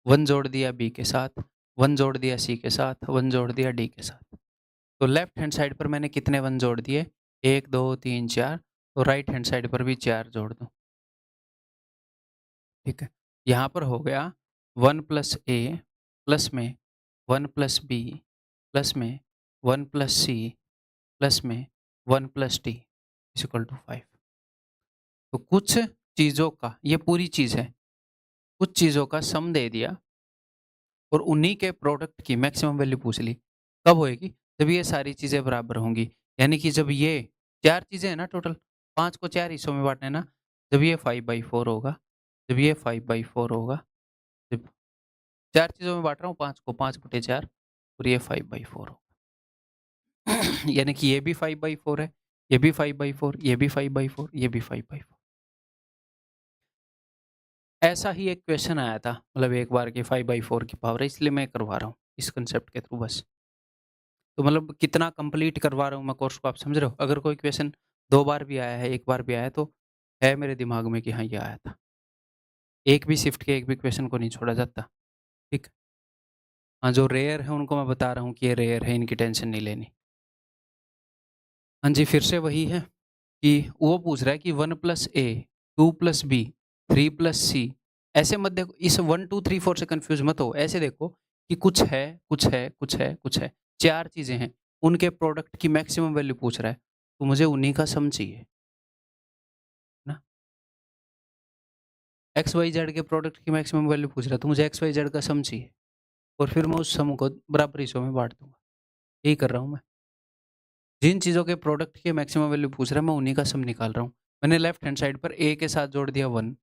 1 जोड़ दिया बी के साथ, 1 जोड़ दिया सी के साथ, 1 जोड़ दिया डी के साथ। तो लेफ्ट हैंड साइड पर मैंने कितने 1 जोड़ दिए? 1 2 3 4, तो राइट हैंड साइड पर भी 4 जोड़ दूँ। ठीक है, यहाँ पर हो गया 1 प्लस ए प्लस में 1 प्लस बी प्लस में 1 प्लस सी प्लस में 1 plus D is equal to 5। तो कुछ चीज़ों का, ये पूरी चीज़ है, कुछ चीज़ों का सम दे दिया और उन्हीं के प्रोडक्ट की मैक्सिमम वैल्यू पूछ ली। कब होएगी? जब ये सारी चीज़ें बराबर होंगी, यानी कि जब ये 4 चीज़ें हैं ना टोटल, 5 को 4 हिस्सों में बाँटना है ना, जब ये 5/4 होगा, जब ये 5/4 होगा, जब 4 चीज़ों में बाँट रहा हूँ 5 को, 5/4 और ये 5/4 होगा। यानी कि ये भी 5/4 है, ये भी 5/4, ये भी 5/4, ये भी 5/4। ऐसा ही एक क्वेश्चन आया था, मतलब एक बार की 5/4 की पावर है, इसलिए मैं करवा रहा हूँ इस कंसेप्ट के थ्रू बस। तो मतलब कितना कंप्लीट करवा रहा हूँ मैं कोर्स को, आप समझ रहे हो? अगर कोई क्वेश्चन 2 बार भी आया है, 1 बार भी आया है, तो है मेरे दिमाग में कि हाँ, ये आया था। एक भी शिफ्ट के एक भी क्वेश्चन को नहीं छोड़ा जाता। ठीक? हाँ, जो रेयर है उनको मैं बता रहा हूँ कि ये रेयर है, इनकी टेंशन नहीं लेनी। हाँ जी, फिर से वही है कि वो पूछ रहा है कि 1 प्लस ए, 2 प्लस बी, 3 प्लस सी, ऐसे मत देखो, इस 1 2 3 4 से कंफ्यूज मत हो। ऐसे देखो कि कुछ है, कुछ है, कुछ है, कुछ है, 4 चीज़ें हैं, उनके प्रोडक्ट की मैक्सिमम वैल्यू पूछ रहा है, तो मुझे उन्हीं का सम चाहिए ना। एक्स वाई जेड के प्रोडक्ट की मैक्सिमम वैल्यू पूछ रहा है, तो मुझे एक्स वाई जेड का सम चाहिए और फिर मैं उस सम को बराबर हिस्सों में बाँट दूँगा। यही कर रहा हूँ मैं। जिन चीज़ों के प्रोडक्ट की मैक्सिमम वैल्यू पूछ रहा है, मैं उन्हीं का सम निकाल रहा हूँ। मैंने लेफ्ट हैंड साइड पर ए के साथ जोड़ दिया 1,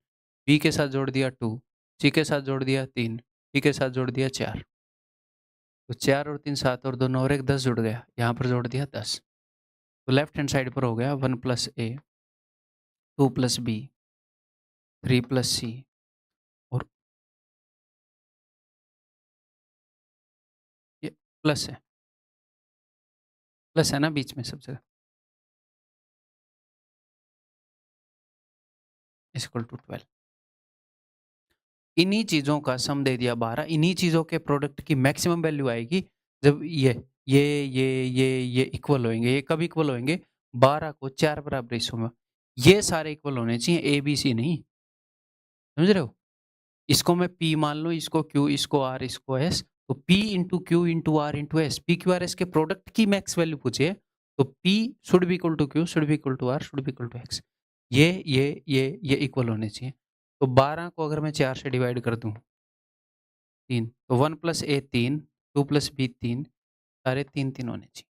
बी के साथ जोड़ दिया 2, सी के साथ जोड़ दिया 3, डी के साथ जोड़ दिया 4। तो 4 और 3 7 और 2 9 और 1 10 जुड़ गया। यहाँ पर जोड़ दिया 10। तो लेफ्ट हैंड साइड पर हो गया 1 प्लस ए, 2 प्लस बी, 3 प्लस सी, और ये प्लस है ना बीच में सबसे, इज इक्वल टू 12। इन्हीं चीजों का सम दे दिया 12, इन्हीं चीजों के प्रोडक्ट की मैक्सिमम वैल्यू आएगी जब ये इक्वल होंगे। ये कब इक्वल होंगे? 12 को 4 बराबर हिस्सों में, ये सारे इक्वल होने चाहिए, ए बी सी नहीं। समझ रहे हो? इसको मैं P मान लूँ, इसको Q, इसको R, इसको S, तो P into Q into R into S, P Q R S के प्रोडक्ट की मैक्स वैल्यू पूछिए, तो P should be equal to Q, should be equal to R, should be equal to X। ये equal होने चाहिए। तो 12 को अगर मैं 4 से डिवाइड कर दूं, 3, तो 1 प्लस ए 3, 2 प्लस बी 3, सारे 3 होने चाहिए।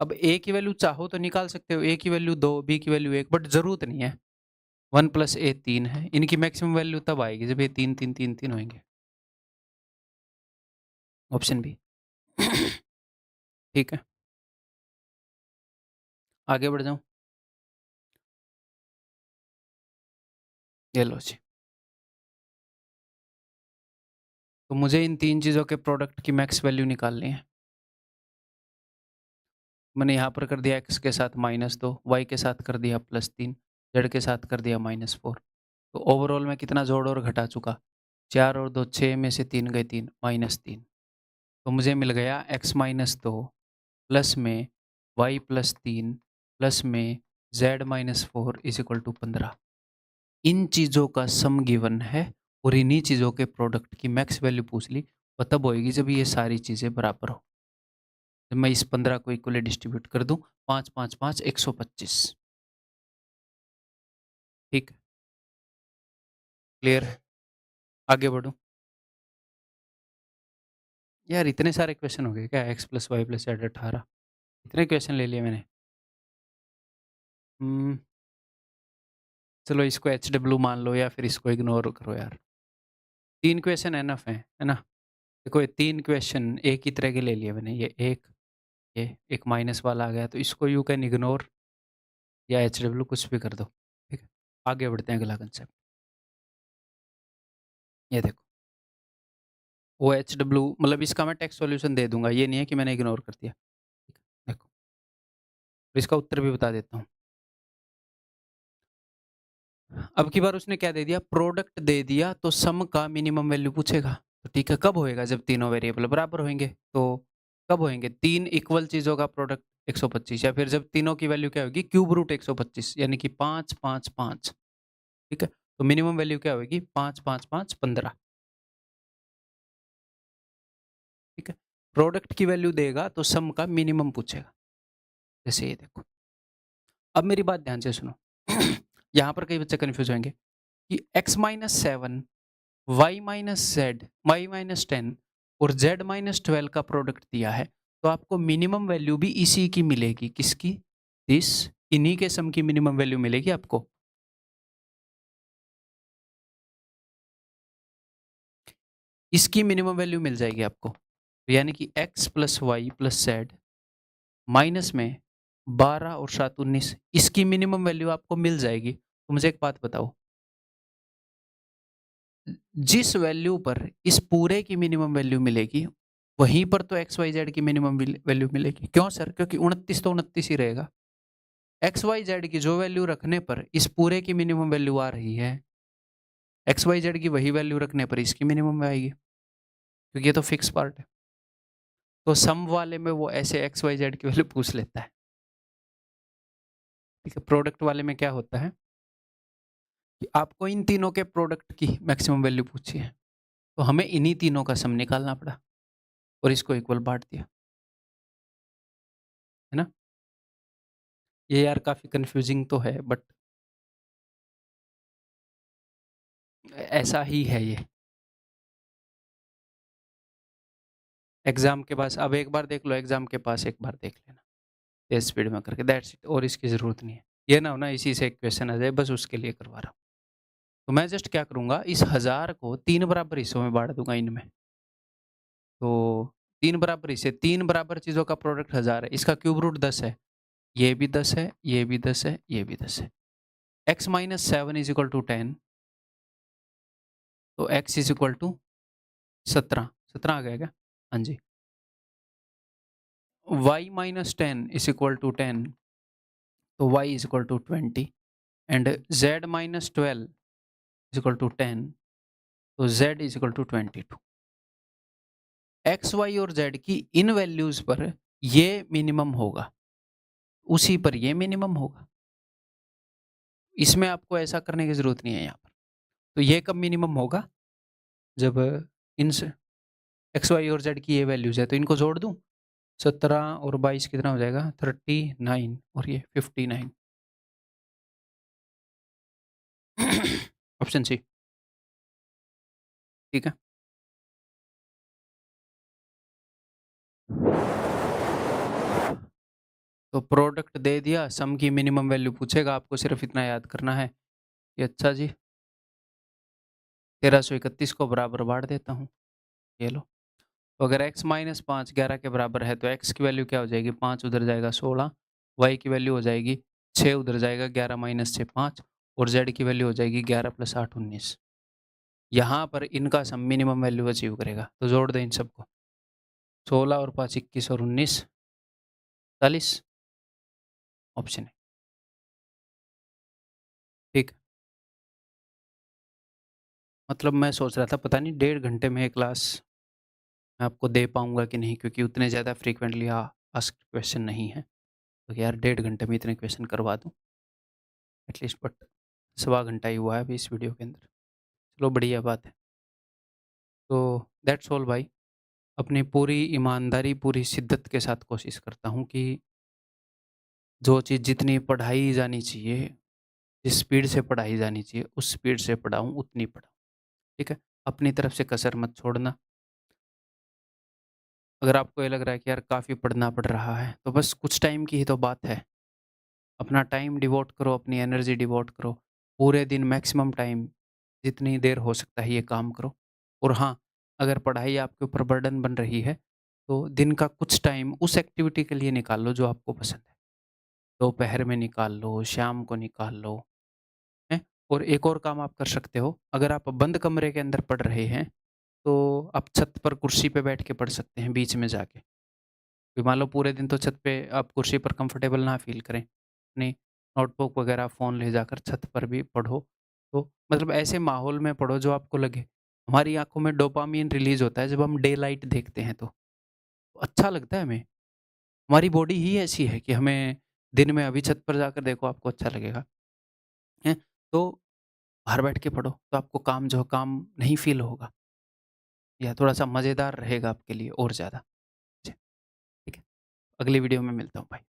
अब ए की वैल्यू चाहो तो निकाल सकते हो, ए की वैल्यू 2, बी की वैल्यू 1, बट जरूरत नहीं है। 1 प्लस ए 3 है, इनकी मैक्सिमम वैल्यू तब आएगी जब ये 3 होंगे। Option B. ठीक है, आगे बढ़ जाऊं? ये लो जी। तो मुझे इन 3 चीज़ों के प्रोडक्ट की मैक्स वैल्यू निकालनी है। मैंने यहाँ पर कर दिया x के साथ -2, y के साथ कर दिया +3, z के साथ कर दिया -4। तो ओवरऑल में कितना जोड़ और घटा चुका? 4 और 2 6 में से 3 गए 3, -3। तो मुझे मिल गया x -2 प्लस में y +3 प्लस में z -4 इज इक्वल टू 15। इन चीज़ों का सम गिवन है और इन्हीं चीज़ों के प्रोडक्ट की मैक्स वैल्यू पूछ ली, और तब होएगी जब ये सारी चीज़ें बराबर हो। जब मैं इस 15 को इक्वली डिस्ट्रीब्यूट कर दूं, 5 5 5 125। ठीक, क्लियर है? आगे बढ़ूं? यार इतने सारे क्वेश्चन हो गए क्या? x plus Y plus Z 18, इतने क्वेश्चन ले लिए मैंने। चलो इसको एच डब्ल्यू मान लो या फिर इसको इग्नोर करो यार। 3 क्वेश्चन एनफ है ना? देखो ये 3 क्वेश्चन एक ही तरह के ले लिए मैंने, ये एक माइनस वाला आ गया, तो इसको यू कैन इग्नोर या एच डब्ल्यू कुछ भी कर दो। ठीक है, आगे बढ़ते हैं अगला कंसेप्ट। ये देखो, ओ एच डब्ल्यू मतलब इसका मैं टेक्स्ट सॉल्यूशन दे दूंगा, ये नहीं है कि मैंने इग्नोर कर दिया। ठीक है, देखो इसका उत्तर भी बता देता हूँ। अब की बार उसने क्या दे दिया? प्रोडक्ट दे दिया, तो सम का मिनिमम वैल्यू पूछेगा। तो ठीक है, कब होएगा? जब तीनों वेरिएबल बराबर होंगे। तो कब होंगे? 3 इक्वल चीजों का प्रोडक्ट 125, या फिर जब तीनों की वैल्यू क्या होगी? क्यूब रूट 125, यानी कि 5 5 5। ठीक है, तो मिनिमम वैल्यू क्या होगी? 5 5 5 15। ठीक है, प्रोडक्ट की वैल्यू देगा तो सम का मिनिमम पूछेगा। जैसे ये देखो, अब मेरी बात ध्यान से सुनो। यहाँ पर कई बच्चे कंफ्यूज होंगे कि x-7, y-z, y-10 और z-12 का प्रोडक्ट दिया है, तो आपको मिनिमम वैल्यू भी इसी की मिलेगी। किसकी? इस इन्हीं के सम की मिनिमम वैल्यू मिलेगी आपको। इसकी मिनिमम वैल्यू मिल जाएगी आपको, यानी कि x plus Y plus Z minus में 12 और 7 19, इसकी मिनिमम वैल्यू आपको मिल जाएगी। तो मुझे एक बात बताओ, जिस वैल्यू पर इस पूरे की मिनिमम वैल्यू मिलेगी, वहीं पर तो एक्स वाई जेड की मिनिमम वैल्यू मिलेगी। क्यों सर? क्योंकि 29 तो 29 ही रहेगा। एक्स वाई जेड की जो वैल्यू रखने पर इस पूरे की मिनिमम वैल्यू आ रही है, एक्स वाई जेड की वही वैल्यू रखने पर इसकी मिनिमम आएगी, क्योंकि ये तो फिक्स पार्ट है। तो सम वाले में वो ऐसे एक्स वाई जेड की वैल्यू पूछ लेता है। ठीक है, प्रोडक्ट वाले में क्या होता है कि आपको इन तीनों के प्रोडक्ट की मैक्सिमम वैल्यू पूछी है, तो हमें इन्हीं तीनों का सम निकालना पड़ा और इसको इक्वल बांट दिया, है ना? ये यार काफी कंफ्यूजिंग तो है, बट ऐसा ही है ये। एग्जाम के पास अब एक बार देख लो, एग्जाम के पास एक बार देख लेना तेज स्पीड में करके, दैट्स इट, और इसकी जरूरत नहीं है। ये ना हो ना इसी से एक क्वेश्चन आ जाए, बस उसके लिए करवा रहा हूँ। तो मैं जस्ट क्या करूंगा, इस 1000 को 3 बराबर हिस्सों में बांट दूंगा इनमें। तो 3 बराबर हिस्से, 3 बराबर चीजों का प्रोडक्ट 1000 है, इसका क्यूब रूट 10 है, ये भी 10 है, ये भी 10 है, ये भी 10 है। x minus 7 is equal to 10, तो x इज इक्वल टू 17। 17 आ गया क्या? हाँ जी। y minus 10 is equal to 10, तो y is equal to 20 and z minus 12 is equal to 10, तो z is equal to 22। X Y और जेड की इन वैल्यूज पर ये मिनिमम होगा, उसी पर ये मिनिमम होगा। इसमें आपको ऐसा करने की जरूरत नहीं है यहाँ पर। तो ये कब मिनिमम होगा? जब इन एक्स वाई और जेड की ये वैल्यूज है, तो इनको जोड़ दूं। 17 और 22 कितना हो जाएगा? 39 और ये 59। Option C. ठीक है। तो प्रोडक्ट दे दिया, सम की मिनिमम वैल्यू पूछेगा, आपको सिर्फ इतना याद करना है कि अच्छा जी 1331 को बराबर बांट देता हूँ, ये लो। तो अगर x माइनस 5 11 के बराबर है, तो x की वैल्यू क्या हो जाएगी? 5 उधर जाएगा 16, y की वैल्यू हो जाएगी 6 उधर जाएगा 11 माइनस 6 5, और z की वैल्यू हो जाएगी 11 प्लस 8 19। यहाँ पर इनका सम मिनिमम वैल्यू अचीव करेगा, तो जोड़ दें इन सबको। 16 और 5 21 और 19 40, ऑप्शन है। ठीक। मतलब मैं सोच रहा था पता नहीं 1.5 घंटे में ये क्लास मैं आपको दे पाऊंगा कि नहीं, क्योंकि उतने ज़्यादा फ्रीक्वेंटली आस्क्ड क्वेश्चन नहीं है। तो यार 1.5 घंटे में इतने क्वेश्चन करवा दूँ एटलीस्ट, बट सवा घंटा ही हुआ है अभी इस वीडियो के अंदर। चलो बढ़िया बात है। तो दैट्स ऑल भाई। अपनी पूरी ईमानदारी, पूरी शिद्दत के साथ कोशिश करता हूँ कि जो चीज़ जितनी पढ़ाई जानी चाहिए, जिस स्पीड से पढ़ाई जानी चाहिए, उस स्पीड से पढ़ाऊँ, उतनी पढ़ाऊँ। ठीक है? अपनी तरफ से कसर मत छोड़ना। अगर आपको ये लग रहा है कि यार काफ़ी पढ़ना पड़ रहा है, तो बस कुछ टाइम की ही तो बात है। अपना टाइम डिवोट करो, अपनी एनर्जी डिवोट करो। पूरे दिन मैक्सिमम टाइम जितनी देर हो सकता है ये काम करो। और हाँ, अगर पढ़ाई आपके ऊपर बर्डन बन रही है, तो दिन का कुछ टाइम उस एक्टिविटी के लिए निकाल लो जो आपको पसंद है। दोपहर में निकाल लो, शाम को निकाल लो, हैं? और एक और काम आप कर सकते हो, अगर आप बंद कमरे के अंदर पढ़ रहे हैं, तो आप छत पर कुर्सी पे बैठ के पढ़ सकते हैं बीच में जाके। कि मान लो पूरे दिन तो छत पे आप कुर्सी पर कंफर्टेबल ना फ़ील करें, अपनी नोटबुक वगैरह फ़ोन ले जाकर छत पर भी पढ़ो। तो मतलब ऐसे माहौल में पढ़ो जो आपको लगे। हमारी आँखों में डोपामाइन रिलीज़ होता है जब हम डे लाइट देखते हैं तो। अच्छा लगता है हमें। हमारी बॉडी ही ऐसी है कि हमें दिन में अभी छत पर जाकर देखो आपको अच्छा लगेगा। हैं? तो बाहर बैठ के पढ़ो तो आपको काम जो है काम नहीं फ़ील होगा, या थोड़ा-सा मज़ेदार रहेगा आपके लिए और ज़्यादा। जी, ठीक है। अगली वीडियो में मिलता हूँ। बाय।